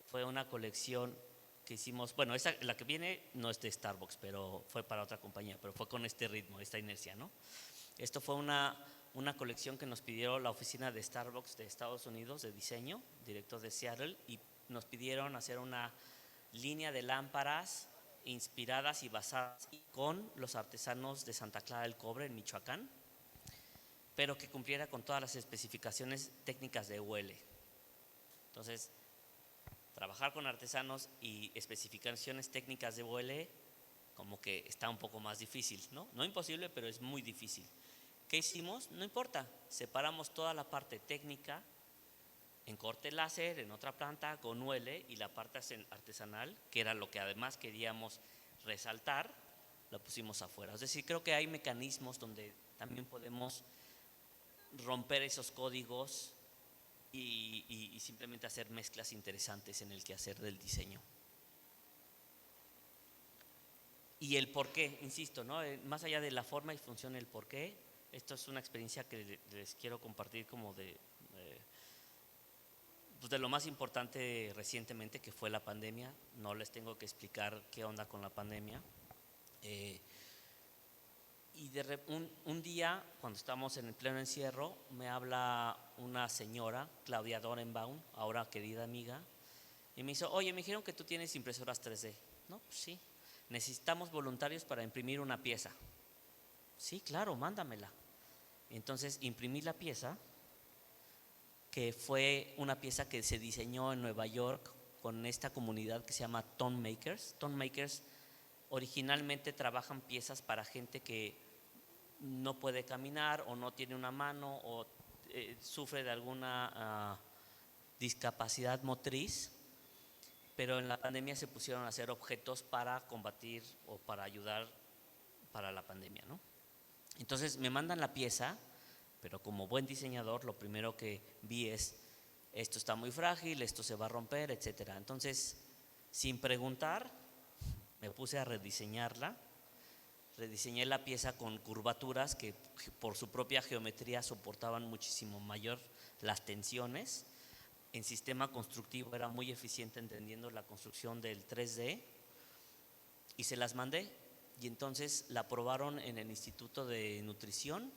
Fue una colección que hicimos, bueno, la que viene no es de Starbucks, pero fue para otra compañía, pero fue con este ritmo, esta inercia, ¿no? Esto fue una colección que nos pidió la oficina de Starbucks de Estados Unidos de diseño, directo de Seattle, y nos pidieron hacer una línea de lámparas inspiradas y basadas con los artesanos de Santa Clara del Cobre en Michoacán. pero que cumpliera con todas las especificaciones técnicas de UL. Entonces, trabajar con artesanos y especificaciones técnicas de UL como que está un poco más difícil, ¿no? No imposible, pero es muy difícil. ¿Qué hicimos? No importa, separamos toda la parte técnica en corte láser, en otra planta con UL, y la parte artesanal, que era lo que además queríamos resaltar, la pusimos afuera. Es decir, creo que hay mecanismos donde también podemos romper esos códigos y simplemente hacer mezclas interesantes en el quehacer del diseño. Y el por qué, insisto, ¿no? Más allá de la forma y función, el por qué, esto es una experiencia que les quiero compartir como pues de lo más importante recientemente, que fue la pandemia. No les tengo que explicar qué onda con la pandemia. Y un día, cuando estábamos en el pleno encierro, me habla una señora, Claudia Dorenbaum, ahora querida amiga, y me dice: oye, me dijeron que tú tienes impresoras 3D. No, pues sí. Necesitamos voluntarios para imprimir una pieza. Sí, claro, mándamela. Entonces imprimí la pieza, que fue una pieza que se diseñó en Nueva York con esta comunidad que se llama Tone Makers. Tone Makers originalmente trabajan piezas para gente que no puede caminar o no tiene una mano o sufre de alguna discapacidad motriz, pero en la pandemia se pusieron a hacer objetos para combatir o para ayudar para la pandemia, ¿no? Entonces me mandan la pieza, pero como buen diseñador lo primero que vi es: esto está muy frágil, esto se va a romper, etcétera. Entonces, sin preguntar, me puse a rediseñarla. Rediseñé la pieza con curvaturas que por su propia geometría soportaban muchísimo mayor las tensiones. En sistema constructivo era muy eficiente entendiendo la construcción del 3D, y se las mandé. Y entonces la aprobaron en el Instituto de Nutrición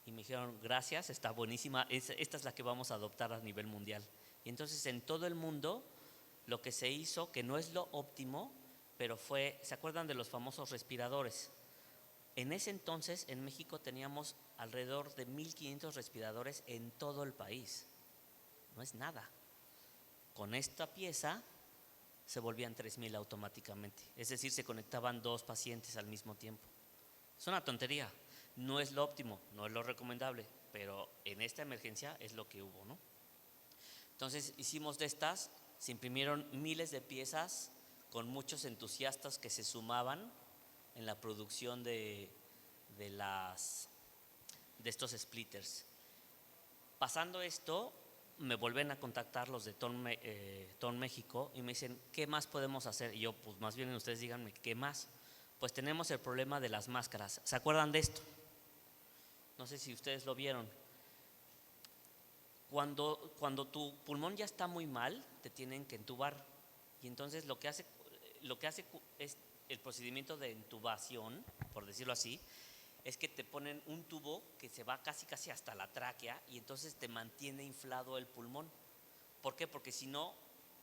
y me dijeron: gracias, está buenísima, esta es la que vamos a adoptar a nivel mundial. Y entonces en todo el mundo lo que se hizo, que no es lo óptimo, pero fue, ¿se acuerdan de los famosos respiradores? En ese entonces en México teníamos alrededor de 1,500 respiradores en todo el país. No es nada. Con esta pieza se volvían 3,000 automáticamente. Es decir, se conectaban 2 pacientes al mismo tiempo. Es una tontería. No es lo óptimo, no es lo recomendable, pero en esta emergencia es lo que hubo, ¿no? Entonces hicimos de estas, se imprimieron miles de piezas con muchos entusiastas que se sumaban en la producción de estos splitters. Pasando esto, me vuelven a contactar los de Tone México y me dicen: ¿qué más podemos hacer? Y yo, pues más bien ustedes díganme, ¿qué más? Pues tenemos el problema de las máscaras. ¿Se acuerdan de esto? No sé si ustedes lo vieron. Cuando tu pulmón ya está muy mal, te tienen que entubar. Y entonces lo que hace es el procedimiento de intubación, por decirlo así, es que te ponen un tubo que se va casi hasta la tráquea y entonces te mantiene inflado el pulmón. ¿Por qué? Porque si no,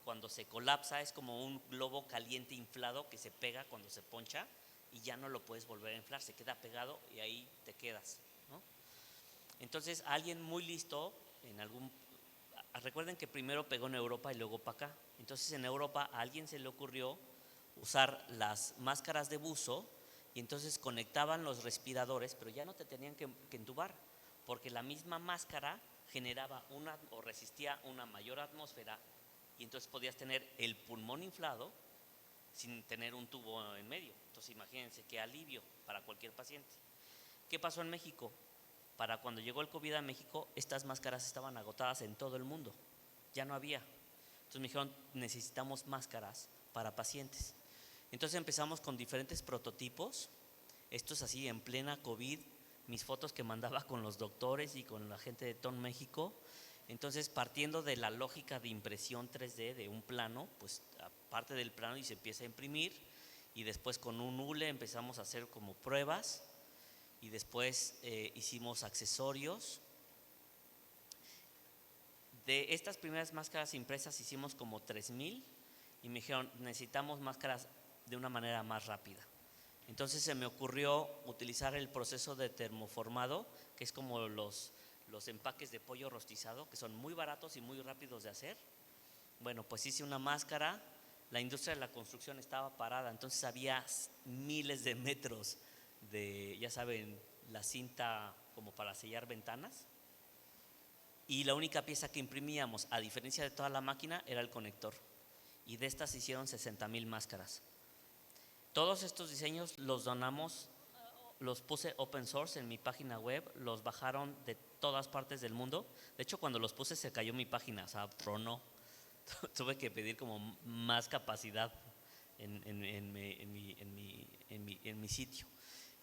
cuando se colapsa es como un globo caliente inflado que se pega cuando se poncha y ya no lo puedes volver a inflar, se queda pegado y ahí te quedas, ¿no? Entonces alguien muy listo, recuerden que primero pegó en Europa y luego para acá. Entonces en Europa a alguien se le ocurrió usar las máscaras de buzo y entonces conectaban los respiradores, pero ya no te tenían que entubar, porque la misma máscara generaba o resistía una mayor atmósfera y entonces podías tener el pulmón inflado sin tener un tubo en medio. Entonces imagínense qué alivio para cualquier paciente. ¿Qué pasó en México? Para cuando llegó el COVID a México, estas máscaras estaban agotadas en todo el mundo, ya no había. Entonces me dijeron: necesitamos máscaras para pacientes. Entonces empezamos con diferentes prototipos. Esto es así en plena COVID, mis fotos que mandaba con los doctores y con la gente de Tone México. Entonces, partiendo de la lógica de impresión 3D de un plano, pues aparte del plano y se empieza a imprimir, y después con un hule empezamos a hacer como pruebas, y después hicimos accesorios. De estas primeras máscaras impresas hicimos como 3,000 y me dijeron: necesitamos máscaras de una manera más rápida. Entonces se me ocurrió utilizar el proceso de termoformado, que es como los empaques de pollo rostizado, que son muy baratos y muy rápidos de hacer. Bueno, pues hice una máscara, la industria de la construcción estaba parada, entonces había miles de metros de, ya saben, la cinta como para sellar ventanas, y la única pieza que imprimíamos, a diferencia de toda la máquina, era el conector, y de estas se hicieron 60,000 máscaras. Todos estos diseños los donamos, los puse open source en mi página web, los bajaron de todas partes del mundo. De hecho, cuando los puse se cayó mi página, o sea, tronó. Tuve que pedir como más capacidad en mi sitio.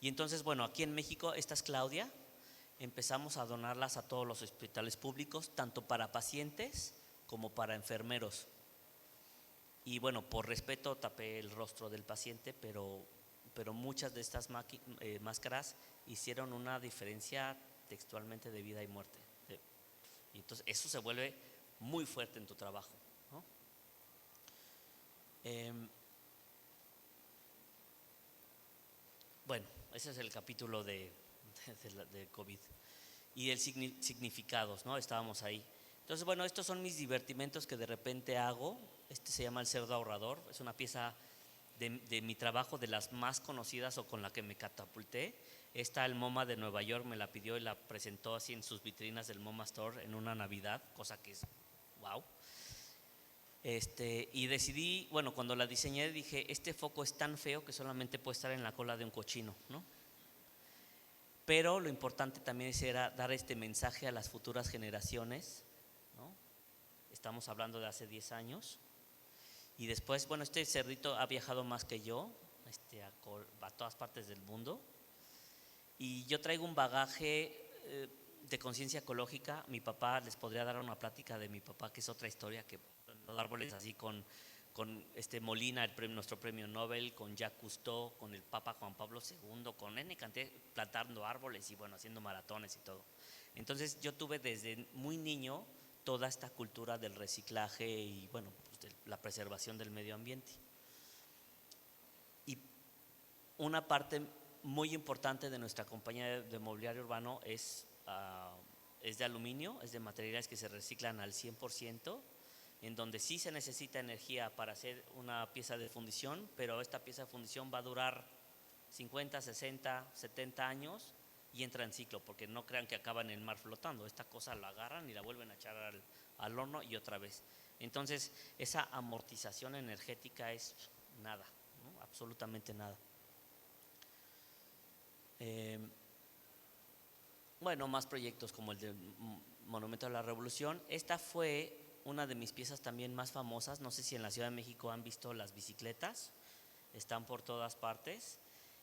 Y entonces, bueno, aquí en México, esta es Claudia, empezamos a donarlas a todos los hospitales públicos, tanto para pacientes como para enfermeros. Y bueno, por respeto tapé el rostro del paciente, pero muchas de estas máscaras hicieron una diferencia textualmente de vida y muerte. Y entonces eso se vuelve muy fuerte en tu trabajo, ¿no? Bueno, ese es el capítulo de COVID y el significados, ¿no? Estábamos ahí. Entonces, bueno, estos son mis divertimentos que de repente hago. Este se llama El Cerdo Ahorrador, es una pieza de mi trabajo, de las más conocidas o con la que me catapulté. Esta el MoMA de Nueva York me la pidió y la presentó así en sus vitrinas del MoMA Store en una Navidad, cosa que es wow. Y decidí, bueno, cuando la diseñé dije, este foco es tan feo que solamente puede estar en la cola de un cochino, ¿no? Pero lo importante también era dar este mensaje a las futuras generaciones, ¿no? Estamos hablando de hace 10 años. Y después, bueno, este cerdito ha viajado más que yo, a todas partes del mundo. Y yo traigo un bagaje de conciencia ecológica. Mi papá, les podría dar una plática de mi papá, que es otra historia, que los árboles así con Molina, nuestro premio Nobel, con Jacques Cousteau, con el Papa Juan Pablo II, con N cantidad, plantando árboles y bueno, haciendo maratones y todo. Entonces yo tuve desde muy niño toda esta cultura del reciclaje y bueno, pues de la preservación del medio ambiente. Y una parte muy importante de nuestra compañía de mobiliario urbano es de aluminio, es de materiales que se reciclan al 100%, en donde sí se necesita energía para hacer una pieza de fundición, pero esta pieza de fundición va a durar 50, 60, 70 años y entra en ciclo, porque no crean que acaba en el mar flotando. Esta cosa la agarran y la vuelven a echar al horno y otra vez. Entonces, esa amortización energética es nada, ¿no? Absolutamente nada. Bueno, más proyectos como el del Monumento a la Revolución. Esta fue una de mis piezas también más famosas. No sé si en la Ciudad de México han visto las bicicletas, están por todas partes.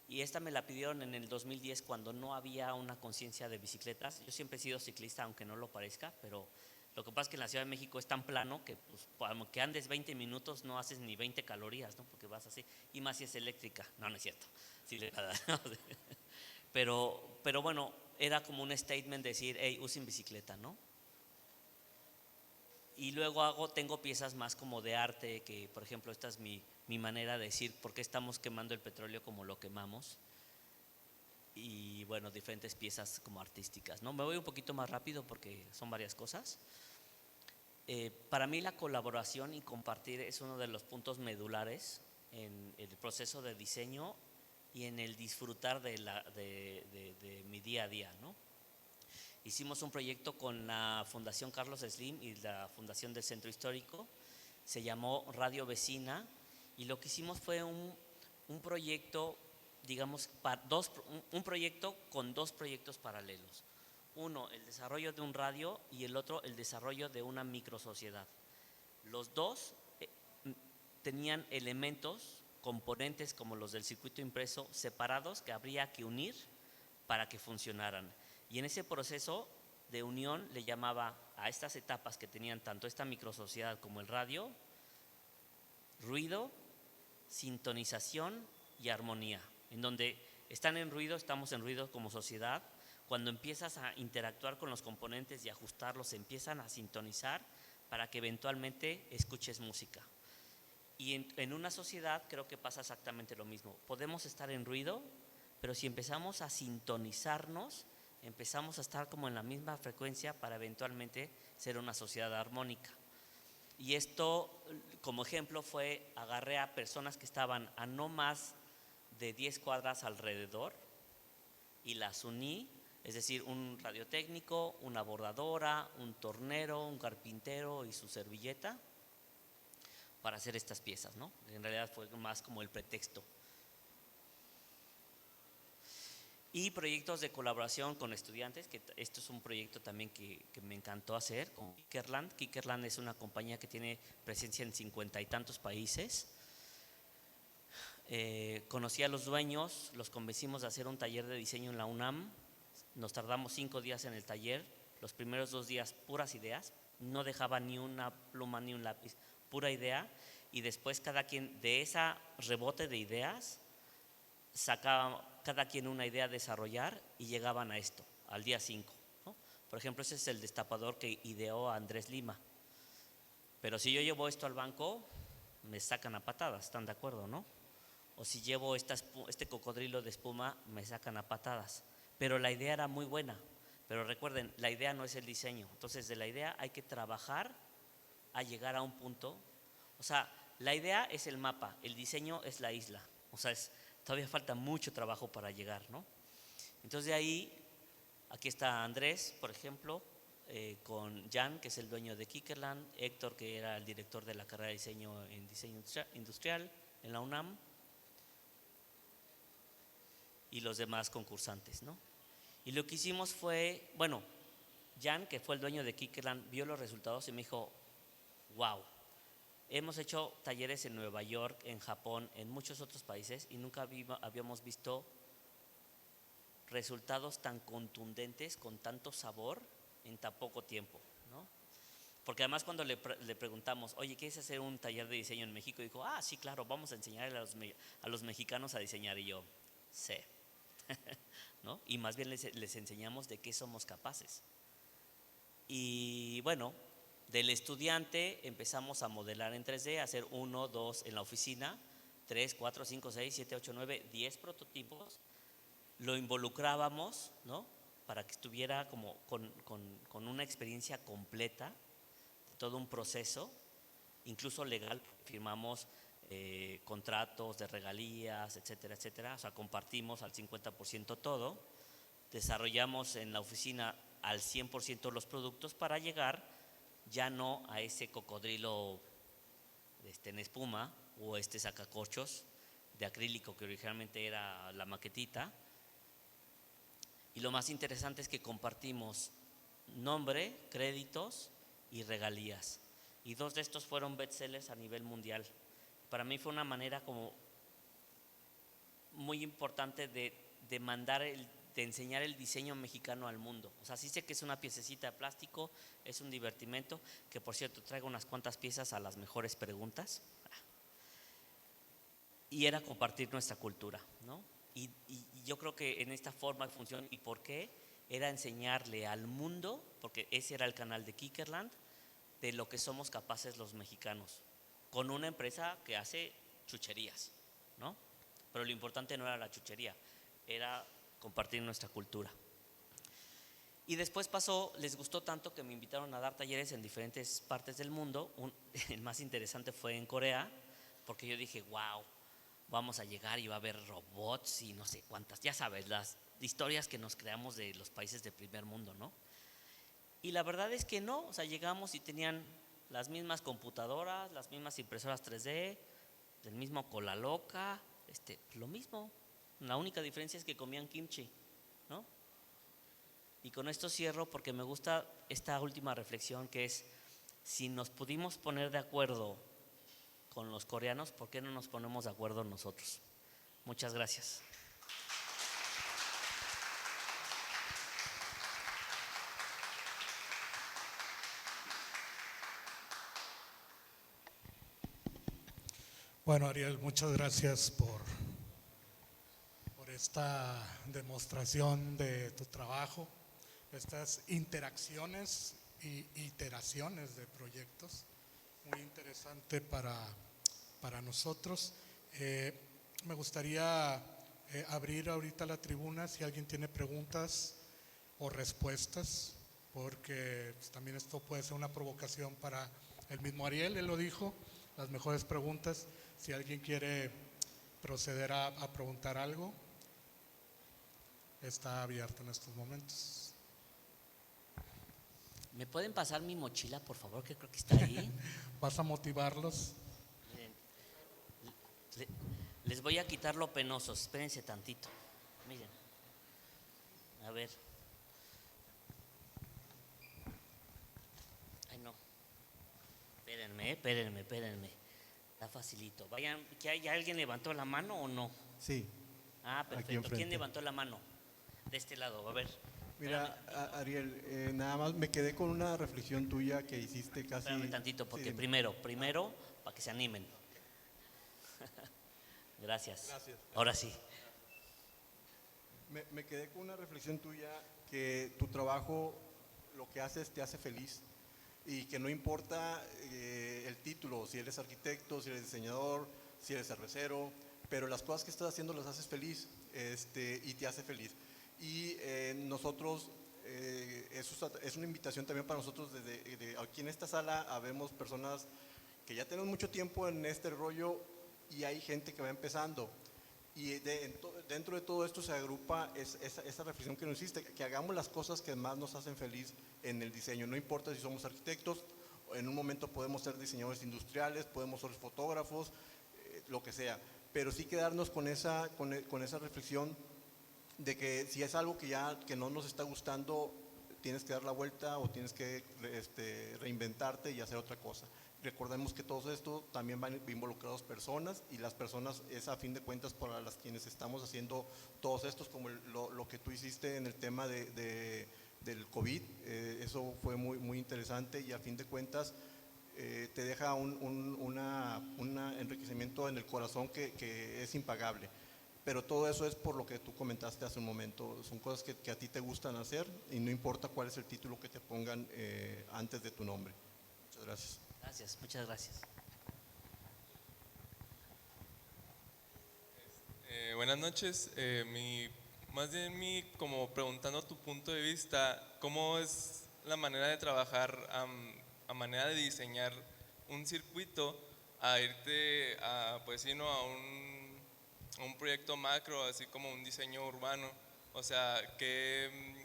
Y esta me la pidieron en el 2010 cuando no había una conciencia de bicicletas. Yo siempre he sido ciclista, aunque no lo parezca, pero lo que pasa es que en la Ciudad de México es tan plano que pues, aunque andes 20 minutos no haces ni 20 calorías, ¿no? Porque vas así, y más si es eléctrica. No, no es cierto. Sí, pero bueno, era como un statement de decir, hey, usen bicicleta, ¿no? Y luego tengo piezas más como de arte, que por ejemplo esta es mi manera de decir por qué estamos quemando el petróleo como lo quemamos. Y bueno, diferentes piezas como artísticas, ¿no? Me voy un poquito más rápido porque son varias cosas. Para mí la colaboración y compartir es uno de los puntos medulares en el proceso de diseño y en el disfrutar de mi día a día, ¿no? Hicimos un proyecto con la Fundación Carlos Slim y la Fundación del Centro Histórico, se llamó Radio Vecina, y lo que hicimos fue un proyecto, digamos, un proyecto con dos proyectos paralelos. Uno, el desarrollo de un radio, y el otro, el desarrollo de una microsociedad. Los dos tenían elementos, componentes como los del circuito impreso separados que habría que unir para que funcionaran. Y en ese proceso de unión le llamaba a estas etapas que tenían tanto esta microsociedad como el radio, ruido, sintonización y armonía. En donde están en ruido, estamos en ruido como sociedad. Cuando empiezas a interactuar con los componentes y ajustarlos, empiezan a sintonizar para que eventualmente escuches música. Y en una sociedad creo que pasa exactamente lo mismo. Podemos estar en ruido, pero si empezamos a sintonizarnos, empezamos a estar como en la misma frecuencia para eventualmente ser una sociedad armónica. Y esto, como ejemplo, agarré a personas que estaban a no más de 10 cuadras alrededor y las uní, es decir, un radiotécnico, una bordadora, un tornero, un carpintero y su servilleta, para hacer estas piezas, ¿no? En realidad fue más como el pretexto. Y proyectos de colaboración con estudiantes, que esto es un proyecto también que me encantó hacer con Kickerland. Kickerland es una compañía que tiene presencia en 50 y tantos países. Conocí a los dueños, los convencimos de hacer un taller de diseño en la UNAM. Nos tardamos 5 días en el taller. Los primeros 2 días puras ideas, no dejaba ni una pluma ni un lápiz, pura idea. Y después cada quien de esa rebote de ideas sacaba cada quien una idea a desarrollar y llegaban a esto, al día 5, ¿no? Por ejemplo, ese es el destapador que ideó Andrés Lima. Pero si yo llevo esto al banco, me sacan a patadas, ¿están de acuerdo, no? O si llevo este cocodrilo de espuma, me sacan a patadas. Pero la idea era muy buena. Pero recuerden, la idea no es el diseño. Entonces, de la idea hay que trabajar a llegar a un punto. O sea, la idea es el mapa, el diseño es la isla. O sea, todavía falta mucho trabajo para llegar, ¿no? Entonces, de ahí, aquí está Andrés, por ejemplo, con Jan, que es el dueño de Kickerland, Héctor, que era el director de la carrera de diseño en diseño industrial en la UNAM, y los demás concursantes, ¿no? Y lo que hicimos fue, bueno, Jan, que fue el dueño de Kickerland, vio los resultados y me dijo, wow, hemos hecho talleres en Nueva York, en Japón, en muchos otros países y nunca habíamos visto resultados tan contundentes, con tanto sabor, en tan poco tiempo, ¿no? Porque además cuando le preguntamos, oye, ¿quieres hacer un taller de diseño en México? Dijo, sí, claro, vamos a enseñarle a los mexicanos a diseñar. Y yo, sí. ¿No? Y más bien les enseñamos de qué somos capaces. Y bueno, del estudiante empezamos a modelar en 3D, a hacer 1, 2 en la oficina, 3, 4, 5, 6, 7, 8, 9, 10 prototipos. Lo involucrábamos, ¿no? Para que estuviera como con una experiencia completa de todo un proceso, incluso legal. Firmamos contratos de regalías, etcétera, etcétera. O sea, compartimos al 50% todo. Desarrollamos en la oficina al 100% los productos para llegar ya no a ese cocodrilo en espuma o sacacorchos de acrílico que originalmente era la maquetita. Y lo más interesante es que compartimos nombre, créditos y regalías. Y 2 de estos fueron bestsellers a nivel mundial. Para mí fue una manera como muy importante de enseñar el diseño mexicano al mundo. O sea, sí sé que es una piececita de plástico, es un divertimento, que por cierto traigo unas cuantas piezas a las mejores preguntas. Y era compartir nuestra cultura, ¿no? Y yo creo que en esta forma de función, ¿y por qué? Era enseñarle al mundo, porque ese era el canal de Kickerland, de lo que somos capaces los mexicanos, con una empresa que hace chucherías, ¿no? Pero lo importante no era la chuchería, era compartir nuestra cultura. Y después les gustó tanto que me invitaron a dar talleres en diferentes partes del mundo. El más interesante fue en Corea, porque yo dije, wow, vamos a llegar y va a haber robots y no sé cuántas, ya sabes, las historias que nos creamos de los países de primer mundo, ¿no? Y la verdad es que no, o sea, llegamos y tenían las mismas computadoras, las mismas impresoras 3D, el mismo cola loca, lo mismo. La única diferencia es que comían kimchi, ¿no? Y con esto cierro porque me gusta esta última reflexión, que es, si nos pudimos poner de acuerdo con los coreanos, ¿por qué no nos ponemos de acuerdo nosotros? Muchas gracias. Bueno, Ariel, muchas gracias por esta demostración de tu trabajo, estas interacciones e iteraciones de proyectos. Muy interesante para para nosotros. Me gustaría abrir ahorita la tribuna si alguien tiene preguntas o respuestas, porque pues, también esto puede ser una provocación para el mismo Ariel, él lo dijo, las mejores preguntas. Si alguien quiere proceder a preguntar algo, está abierto en estos momentos. ¿Me pueden pasar mi mochila, por favor, que creo que está ahí? ¿Vas a motivarlos? Miren, les voy a quitar lo penosos, espérense tantito. Miren, a ver. Ay, no. Espérenme. Está facilito. Vayan, ¿ya alguien levantó la mano o no? Sí. Ah, Aquí perfecto. enfrente. ¿Quién levantó la mano? De este lado, a ver. Mira, Ariel, nada más me quedé con una reflexión tuya que hiciste casi. Espérame tantito, porque Sí, primero, para que se animen. Gracias. Gracias. Ahora sí. me quedé con una reflexión tuya que tu trabajo, lo que haces, te hace feliz y que no importa el título, si eres arquitecto, si eres diseñador, si eres cervecero, pero las cosas que estás haciendo las haces feliz y te hace feliz. Y nosotros, eso es una invitación también para nosotros. Desde aquí en esta sala habemos personas que ya tenemos mucho tiempo en este rollo y hay gente que va empezando. Y dentro de todo esto se agrupa esa reflexión que nos hiciste, que hagamos las cosas que más nos hacen feliz en el diseño. No importa si somos arquitectos, en un momento podemos ser diseñadores industriales, podemos ser fotógrafos, lo que sea. Pero sí quedarnos con esa reflexión de que si es algo que no nos está gustando, tienes que dar la vuelta o tienes que reinventarte y hacer otra cosa. Recordemos que todo esto también van involucrados personas, y las personas es a fin de cuentas para las quienes estamos haciendo todos estos, como lo que tú hiciste en el tema del COVID. Eso fue muy, muy interesante y a fin de cuentas te deja un enriquecimiento en el corazón que es impagable. Pero todo eso es por lo que tú comentaste hace un momento. Son cosas que a ti te gustan hacer y no importa cuál es el título que te pongan antes de tu nombre. Muchas gracias. Gracias, muchas gracias. Buenas noches. Más bien como preguntando tu punto de vista, ¿cómo es la manera de trabajar a manera de diseñar un circuito a irte pues sí, ¿no? a un proyecto macro, así como un diseño urbano? O sea, ¿qué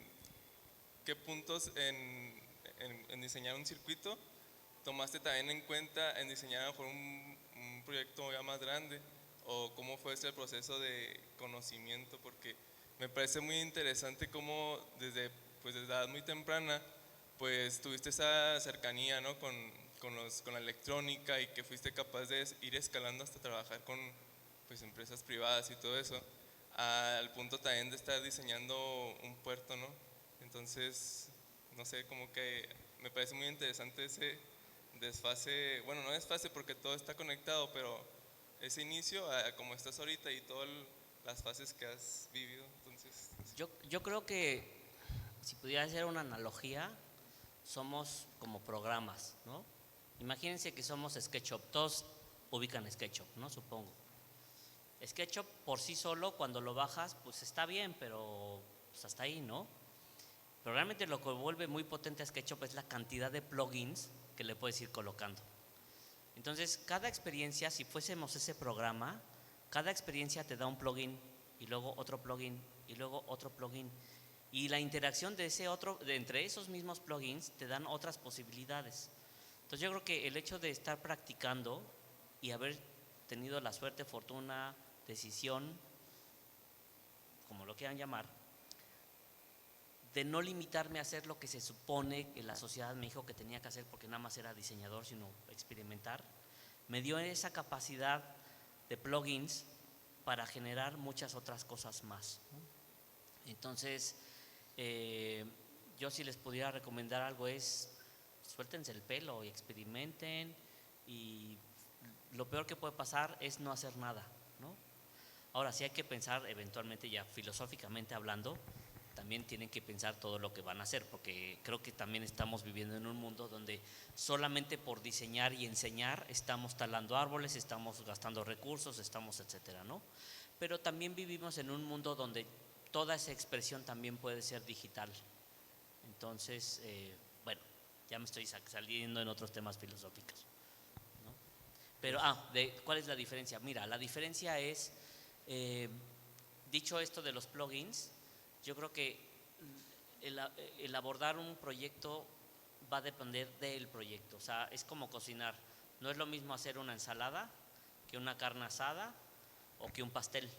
puntos en diseñar un circuito tomaste también en cuenta en diseñar a lo mejor un proyecto ya más grande? ¿O cómo fue ese proceso de conocimiento? Porque me parece muy interesante cómo desde edad muy temprana pues tuviste esa cercanía, ¿no? con la electrónica, y que fuiste capaz de ir escalando hasta trabajar con pues empresas privadas y todo eso, al punto también de estar diseñando un puerto, ¿no? Entonces, no sé, como que me parece muy interesante ese desfase, bueno, no desfase porque todo está conectado, pero ese inicio a como estás ahorita y todas las fases que has vivido. Entonces, Yo creo que si pudiera hacer una analogía, somos como programas, ¿no? Imagínense que somos SketchUp, todos ubican SketchUp, ¿no? Supongo. SketchUp por sí solo, cuando lo bajas, pues está bien, pero pues hasta ahí, ¿no? Pero realmente lo que vuelve muy potente a SketchUp es la cantidad de plugins que le puedes ir colocando. Entonces, cada experiencia, si fuésemos ese programa, cada experiencia te da un plugin, y luego otro plugin, y luego otro plugin. Y la interacción de entre esos mismos plugins te dan otras posibilidades. Entonces yo creo que el hecho de estar practicando y haber tenido la suerte, fortuna, decisión, como lo quieran llamar, de no limitarme a hacer lo que se supone que la sociedad me dijo que tenía que hacer, porque nada más era diseñador, sino experimentar, me dio esa capacidad de plugins para generar muchas otras cosas más, ¿no? Entonces, yo si les pudiera recomendar algo es, suéltense el pelo y experimenten, y lo peor que puede pasar es no hacer nada, ¿no? Ahora sí hay que pensar eventualmente, ya filosóficamente hablando, también tienen que pensar todo lo que van a hacer, porque creo que también estamos viviendo en un mundo donde solamente por diseñar y enseñar estamos talando árboles, estamos gastando recursos, estamos etcétera, ¿no? Pero también vivimos en un mundo donde toda esa expresión también puede ser digital. Entonces, bueno, ya me estoy saliendo en otros temas filosóficos, ¿no? Pero, ¿cuál es la diferencia? Mira, la diferencia es, dicho esto de los plugins, yo creo que el abordar un proyecto va a depender del proyecto. O sea, es como cocinar. No es lo mismo hacer una ensalada que una carne asada o que un pastel.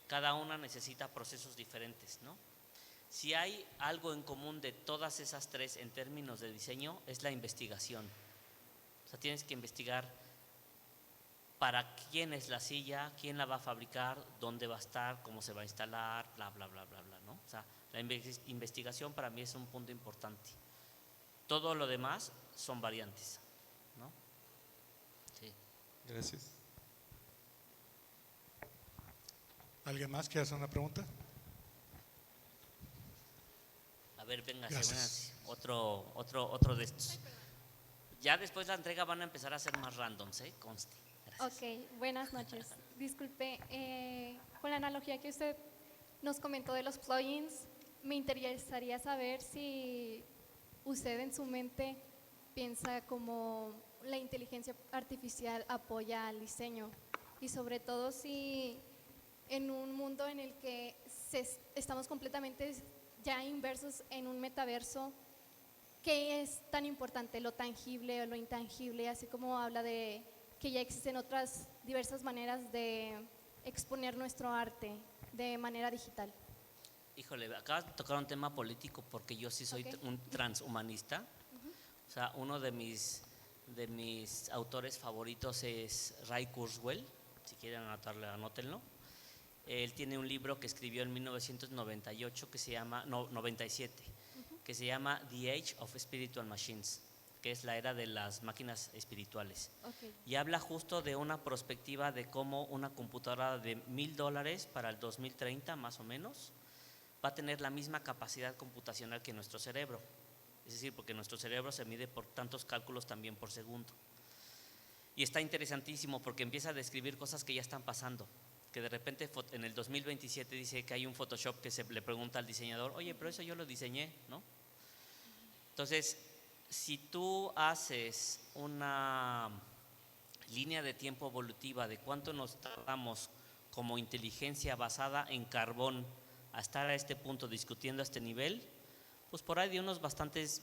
Cada una necesita procesos diferentes, ¿no? Si hay algo en común de todas esas tres en términos de diseño, es la investigación. O sea, tienes que investigar para quién es la silla, quién la va a fabricar, dónde va a estar, cómo se va a instalar, bla, bla, bla, bla, bla, ¿no? O sea, la investigación para mí es un punto importante. Todo lo demás son variantes, ¿no? Sí. Gracias. ¿Alguien más quiere hacer una pregunta? A ver, venga, Gracias. otro de estos. Ya después la entrega van a empezar a ser más randoms, conste. Gracias. Ok, buenas noches. Disculpe, con la analogía que usted nos comentó de los plugins, me interesaría saber si usted en su mente piensa como la inteligencia artificial apoya al diseño y sobre todo si en un mundo en el que estamos completamente ya inversos en un metaverso, ¿qué es tan importante, lo tangible o lo intangible? Así como habla de que ya existen otras diversas maneras de exponer nuestro arte de manera digital. Híjole, acabas de tocar un tema político porque yo sí soy un transhumanista. O sea, uno de mis autores favoritos es Ray Kurzweil. Si quieren anotarlo, anótenlo. Él tiene un libro que escribió en 1998 que se llama, 97, que se llama The Age of Spiritual Machines, que es la era de las máquinas espirituales. Okay. Y habla justo de una perspectiva de cómo una computadora de $1,000 para el 2030 más o menos va a tener la misma capacidad computacional que nuestro cerebro. Es decir, porque nuestro cerebro se mide por tantos cálculos también por segundo. Y está interesantísimo porque empieza a describir cosas que ya están pasando, que de repente en el 2027 dice que hay un Photoshop que se le pregunta al diseñador, oye, pero eso yo lo diseñé, ¿no? Entonces, si tú haces una línea de tiempo evolutiva de cuánto nos tardamos como inteligencia basada en carbón a estar a este punto discutiendo a este nivel, pues por ahí de unos bastantes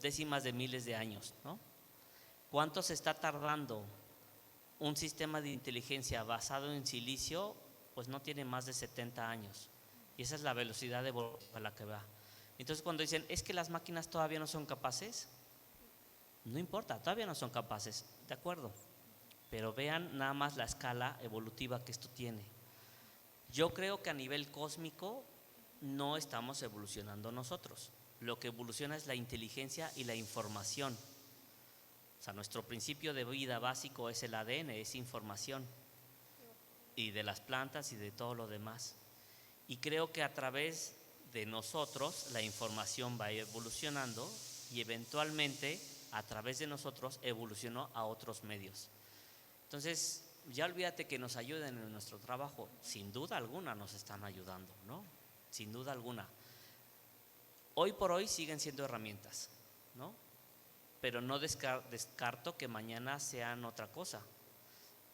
décimas de miles de años, ¿no? ¿Cuánto se está tardando un sistema de inteligencia basado en silicio? Pues no tiene más de 70 años. Y esa es la velocidad de a la que va. Entonces cuando dicen, es que las máquinas todavía no son capaces, no importa, todavía no son capaces, de acuerdo. Pero vean nada más la escala evolutiva que esto tiene. Yo creo que a nivel cósmico no estamos evolucionando nosotros. Lo que evoluciona es la inteligencia y la información. O sea, nuestro principio de vida básico es el ADN, es información. Y de las plantas y de todo lo demás. Y creo que a través de nosotros la información va evolucionando y eventualmente a través de nosotros evolucionó a otros medios. Entonces, ya olvídate que nos ayuden en nuestro trabajo. Sin duda alguna nos están ayudando, ¿no? Sin duda alguna. Hoy por hoy siguen siendo herramientas, ¿no? Pero no descarto que mañana sean otra cosa.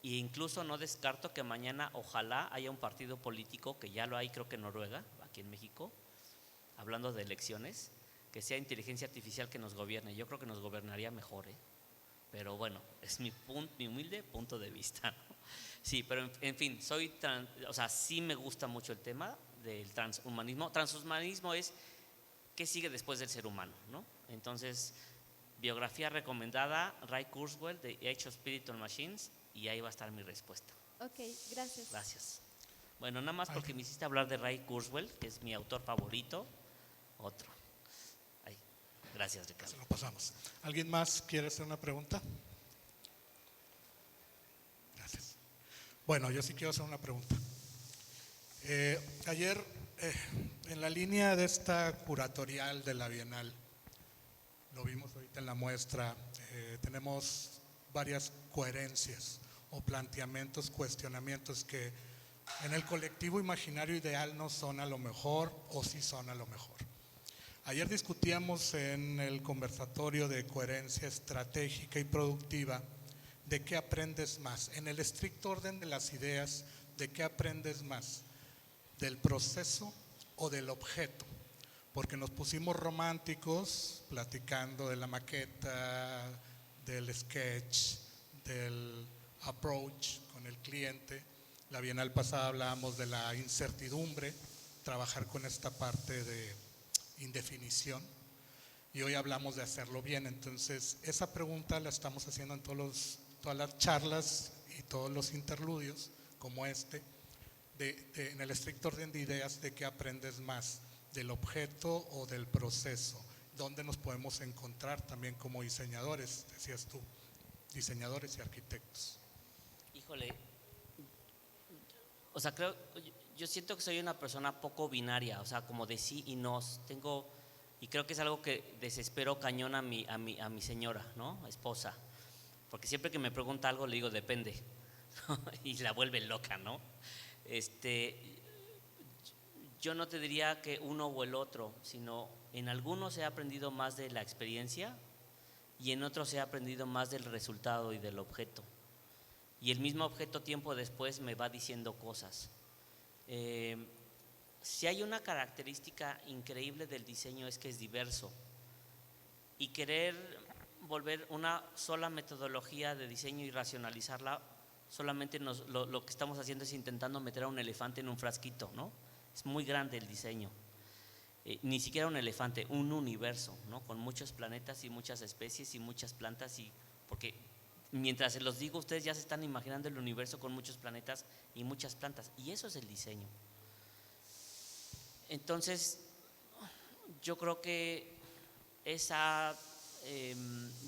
E incluso no descarto que mañana ojalá haya un partido político, que ya lo hay creo que en Noruega, aquí en México, hablando de elecciones, que sea inteligencia artificial que nos gobierne. Yo creo que nos gobernaría mejor, pero bueno, es mi humilde punto de vista, ¿no? Sí, pero en fin, sí me gusta mucho el tema del transhumanismo. Transhumanismo es qué sigue después del ser humano, ¿no? Entonces, biografía recomendada, Ray Kurzweil, The Age of Spiritual Machines, y ahí va a estar mi respuesta. Ok, gracias. Gracias. Bueno, nada más porque me hiciste hablar de Ray Kurzweil, que es mi autor favorito, otro. Ahí. Gracias, Ricardo. Se lo pasamos. ¿Alguien más quiere hacer una pregunta? Gracias. Bueno, yo sí quiero hacer una pregunta. Ayer En la línea de esta curatorial de la Bienal, lo vimos ahorita en la muestra, tenemos varias coherencias o planteamientos, cuestionamientos que en el colectivo imaginario ideal no son a lo mejor o sí son a lo mejor. Ayer discutíamos en el conversatorio de coherencia estratégica y productiva de qué aprendes más. En el estricto orden de las ideas, ¿de qué aprendes más? ¿Del proceso o del objeto? Porque nos pusimos románticos platicando de la maqueta, del sketch, del approach con el cliente. La Bienal pasada hablábamos de la incertidumbre, trabajar con esta parte de indefinición, y hoy hablamos de hacerlo bien. Entonces, esa pregunta la estamos haciendo en todas las charlas y todos los interludios como este, en el estricto orden de ideas, de qué aprendes más, del objeto o del proceso, dónde nos podemos encontrar también como diseñadores, decías tú, diseñadores y arquitectos. Híjole, o sea, yo siento que soy una persona poco binaria, o sea, como de sí y no. Y creo que es algo que desespero cañón a mi señora, ¿no? Esposa, porque siempre que me pregunta algo le digo depende, y la vuelve loca, ¿no? Yo no te diría que uno o el otro, sino en algunos he aprendido más de la experiencia y en otros he aprendido más del resultado y del objeto. Y el mismo objeto tiempo después me va diciendo cosas. Si hay una característica increíble del diseño es que es diverso, y querer volver una sola metodología de diseño y racionalizarla, solamente lo que estamos haciendo es intentando meter a un elefante en un frasquito, ¿no? Es muy grande el diseño, ni siquiera un elefante, un universo, ¿no? Con muchos planetas y muchas especies y muchas plantas, porque mientras se los digo, ustedes ya se están imaginando el universo con muchos planetas y muchas plantas, y eso es el diseño. Entonces, yo creo que esa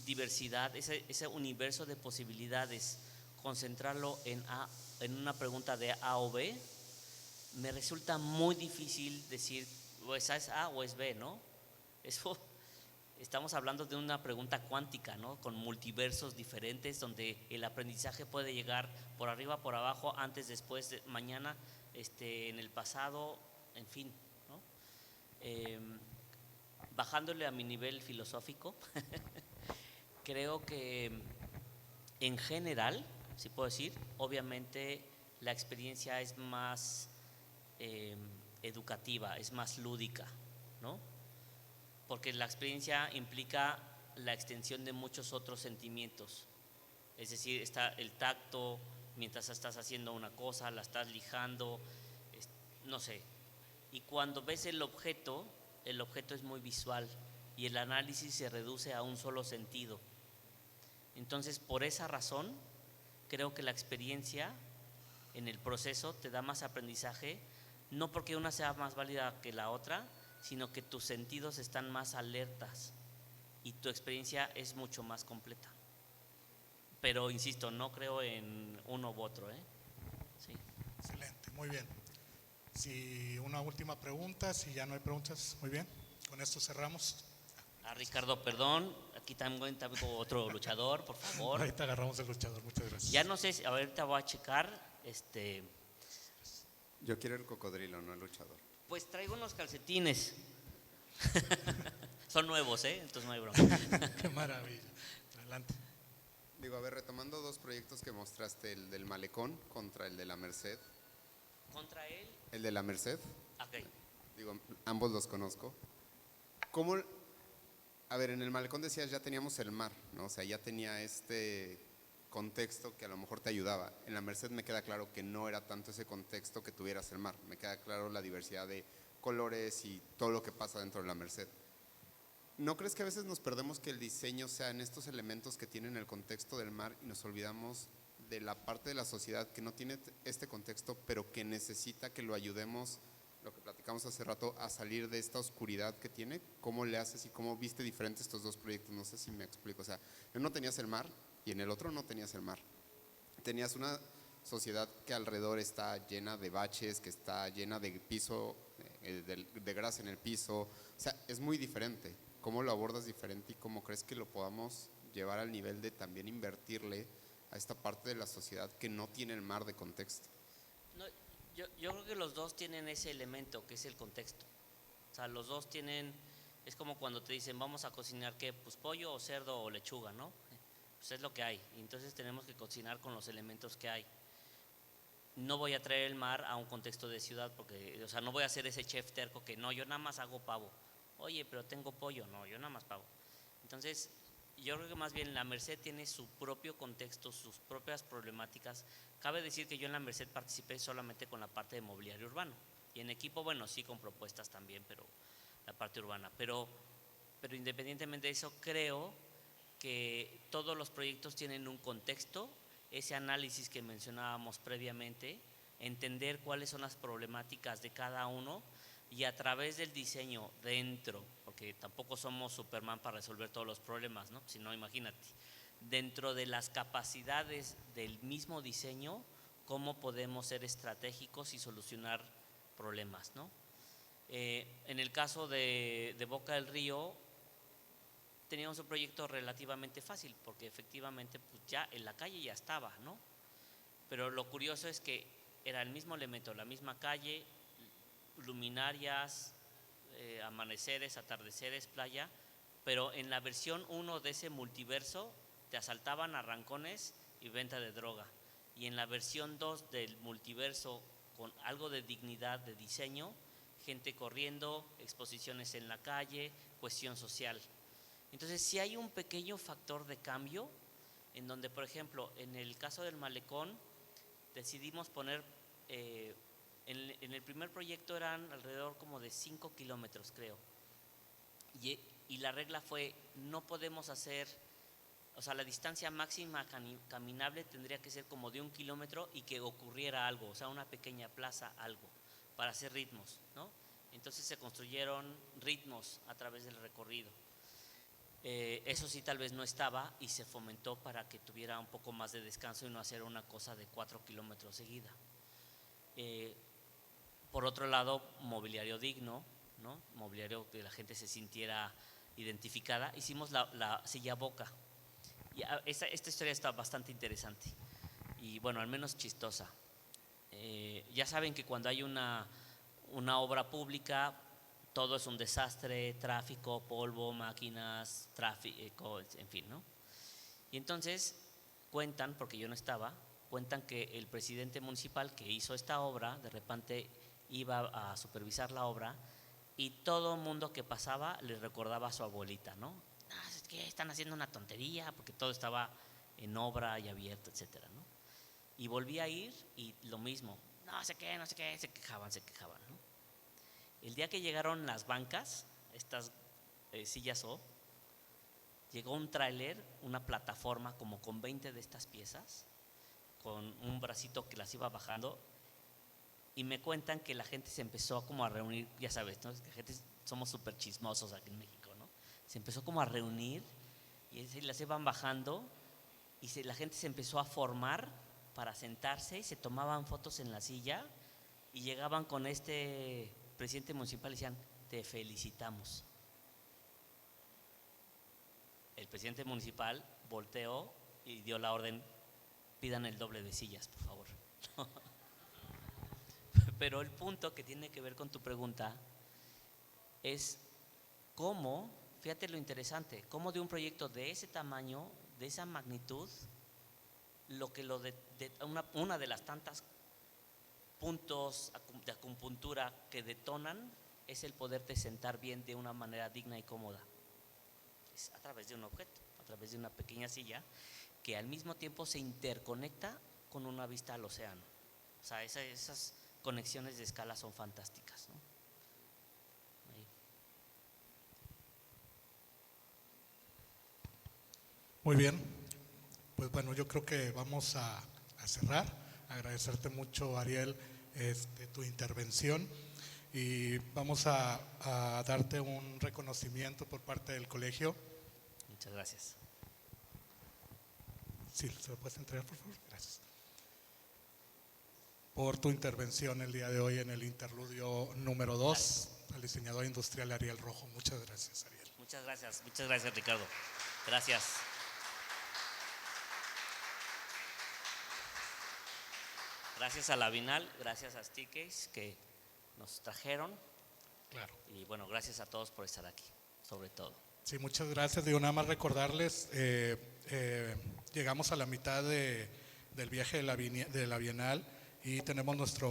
diversidad, ese universo de posibilidades, concentrarlo en una pregunta de A o B, me resulta muy difícil decir, o esa es A o es B, ¿no? Eso, estamos hablando de una pregunta cuántica, ¿no? Con multiversos diferentes, donde el aprendizaje puede llegar por arriba, por abajo, antes, después, mañana, en el pasado, en fin, ¿no? Bajándole a mi nivel filosófico, creo que en general, si puedo decir, obviamente la experiencia es más educativa, es más lúdica, ¿no? Porque la experiencia implica la extensión de muchos otros sentimientos. Es decir, está el tacto mientras estás haciendo una cosa, la estás lijando, no sé. Y cuando ves el objeto es muy visual y el análisis se reduce a un solo sentido. Entonces, por esa razón, creo que la experiencia en el proceso te da más aprendizaje, no porque una sea más válida que la otra, sino que tus sentidos están más alertas y tu experiencia es mucho más completa. Pero insisto, no creo en uno u otro, ¿eh? Sí. Excelente, muy bien. Si una última pregunta, si ya no hay preguntas, muy bien. Con esto cerramos. Ricardo, perdón, aquí también tengo otro luchador, por favor. Ahorita agarramos el luchador, muchas gracias. Ya no sé, ahorita voy a checar, Yo quiero el cocodrilo, no el luchador. pues traigo unos calcetines. Son nuevos, entonces no hay broma. Qué maravilla. Adelante. Digo, a ver, retomando dos proyectos que mostraste, el del Malecón contra el de la Merced. ¿Contra él? El de la Merced, Ok. digo, ambos los conozco. ¿Cómo? A ver, en el Malecón decías ya teníamos el mar, ¿no? O sea, ya tenía este contexto que a lo mejor te ayudaba. En la Merced me queda claro que no era tanto ese contexto que tuvieras el mar. Me queda claro la diversidad de colores y todo lo que pasa dentro de la Merced. ¿No crees que a veces nos perdemos que el diseño sea en estos elementos que tienen el contexto del mar y nos olvidamos de la parte de la sociedad que no tiene este contexto, pero que necesita que lo ayudemos, lo que platicamos hace rato, a salir de esta oscuridad que tiene? ¿Cómo le haces y cómo viste diferentes estos dos proyectos? No sé si me explico. O sea, en uno tenías el mar y en el otro no tenías el mar. Tenías una sociedad que alrededor está llena de baches, que está llena de piso de grasa en el piso. O sea, es muy diferente. ¿Cómo lo abordas diferente y cómo crees que lo podamos llevar al nivel de también invertirle a esta parte de la sociedad que no tiene el mar de contexto? No, yo creo que los dos tienen ese elemento que es el contexto. O sea, los dos tienen, es como cuando te dicen vamos a cocinar qué, pues pollo o cerdo o lechuga, ¿no? Pues es lo que hay. Y entonces tenemos que cocinar con los elementos que hay. No voy a traer el mar a un contexto de ciudad porque, o sea, no voy a ser ese chef terco que no, yo nada más hago pavo. Oye, pero tengo pollo, no, yo nada más pavo. Entonces, yo creo que más bien la Merced tiene su propio contexto, sus propias problemáticas. Cabe decir que yo en la Merced participé solamente con la parte de mobiliario urbano y en equipo, bueno, sí con propuestas también, pero la parte urbana. Pero independientemente de eso, creo que todos los proyectos tienen un contexto, ese análisis que mencionábamos previamente, entender cuáles son las problemáticas de cada uno y a través del diseño dentro, porque tampoco somos Superman para resolver todos los problemas, ¿no? Si no, imagínate, dentro de las capacidades del mismo diseño, cómo podemos ser estratégicos y solucionar problemas, ¿no? En el caso de Boca del Río, teníamos un proyecto relativamente fácil, porque efectivamente pues ya en la calle ya estaba, ¿no? Pero lo curioso es que era el mismo elemento, la misma calle, luminarias, amaneceres, atardeceres, playa, pero en la versión 1 de ese multiverso te asaltaban arrancones y venta de droga, y en la versión 2 del multiverso con algo de dignidad de diseño, gente corriendo, exposiciones en la calle, cuestión social. Entonces sí hay un pequeño factor de cambio en donde, por ejemplo, en el caso del malecón decidimos poner en el primer proyecto eran alrededor como de 5 kilómetros, creo. Y la regla fue, no podemos hacer, o sea, la distancia máxima caminable tendría que ser como de 1 kilómetro y que ocurriera algo, o sea, una pequeña plaza, algo, para hacer ritmos, ¿no? Entonces se construyeron ritmos a través del recorrido. Eso sí tal vez no estaba y se fomentó para que tuviera un poco más de descanso y no hacer una cosa de 4 kilómetros seguida. Por otro lado, mobiliario digno, ¿no? Mobiliario que la gente se sintiera identificada. Hicimos la silla Boca. Y esta historia está bastante interesante y bueno, al menos chistosa. Ya saben que cuando hay una obra pública, todo es un desastre, tráfico, polvo, máquinas, tráfico, en fin, ¿no? Y entonces cuentan, porque yo no estaba, cuentan que el presidente municipal que hizo esta obra, de repente iba a supervisar la obra y todo el mundo que pasaba le recordaba a su abuelita, ¿no? Ah, es que están haciendo una tontería porque todo estaba en obra y abierto, etcétera, ¿no? Y volví a ir y lo mismo, no sé qué, se quejaban, ¿no? El día que llegaron las bancas, estas sillas O, llegó un tráiler, una plataforma como con 20 de estas piezas, con un bracito que las iba bajando, y me cuentan que la gente se empezó como a reunir, ya sabes, ¿no? La gente somos súper chismosos aquí en México, ¿no? Se empezó como a reunir y las iban bajando y la gente se empezó a formar para sentarse y se tomaban fotos en la silla y llegaban con este presidente municipal y decían, te felicitamos. El presidente municipal volteó y dio la orden, pidan el doble de sillas, por favor. Pero el punto que tiene que ver con tu pregunta es cómo, fíjate lo interesante, cómo de un proyecto de ese tamaño, de esa magnitud, una de las tantas puntos de acupuntura que detonan es el poderte sentar bien de una manera digna y cómoda. Es a través de un objeto, a través de una pequeña silla que al mismo tiempo se interconecta con una vista al océano. O sea, esas conexiones de escala son fantásticas, ¿no? Ahí. Muy bien, pues bueno, yo creo que vamos a cerrar. Agradecerte mucho, Ariel, tu intervención, y vamos a darte un reconocimiento por parte del colegio. Muchas gracias. Sí, ¿se lo puedes entregar, por favor? Gracias. por tu intervención el día de hoy en el interludio número 2, al diseñador industrial Ariel Rojo. Muchas gracias, Ariel. Muchas gracias Ricardo. Gracias. Gracias a la Binal, gracias a Stickcase que nos trajeron Claro. y bueno, gracias a todos por estar aquí, sobre todo. Sí, muchas gracias. Digo, nada más recordarles, llegamos a la mitad del viaje de la Bienal y tenemos nuestro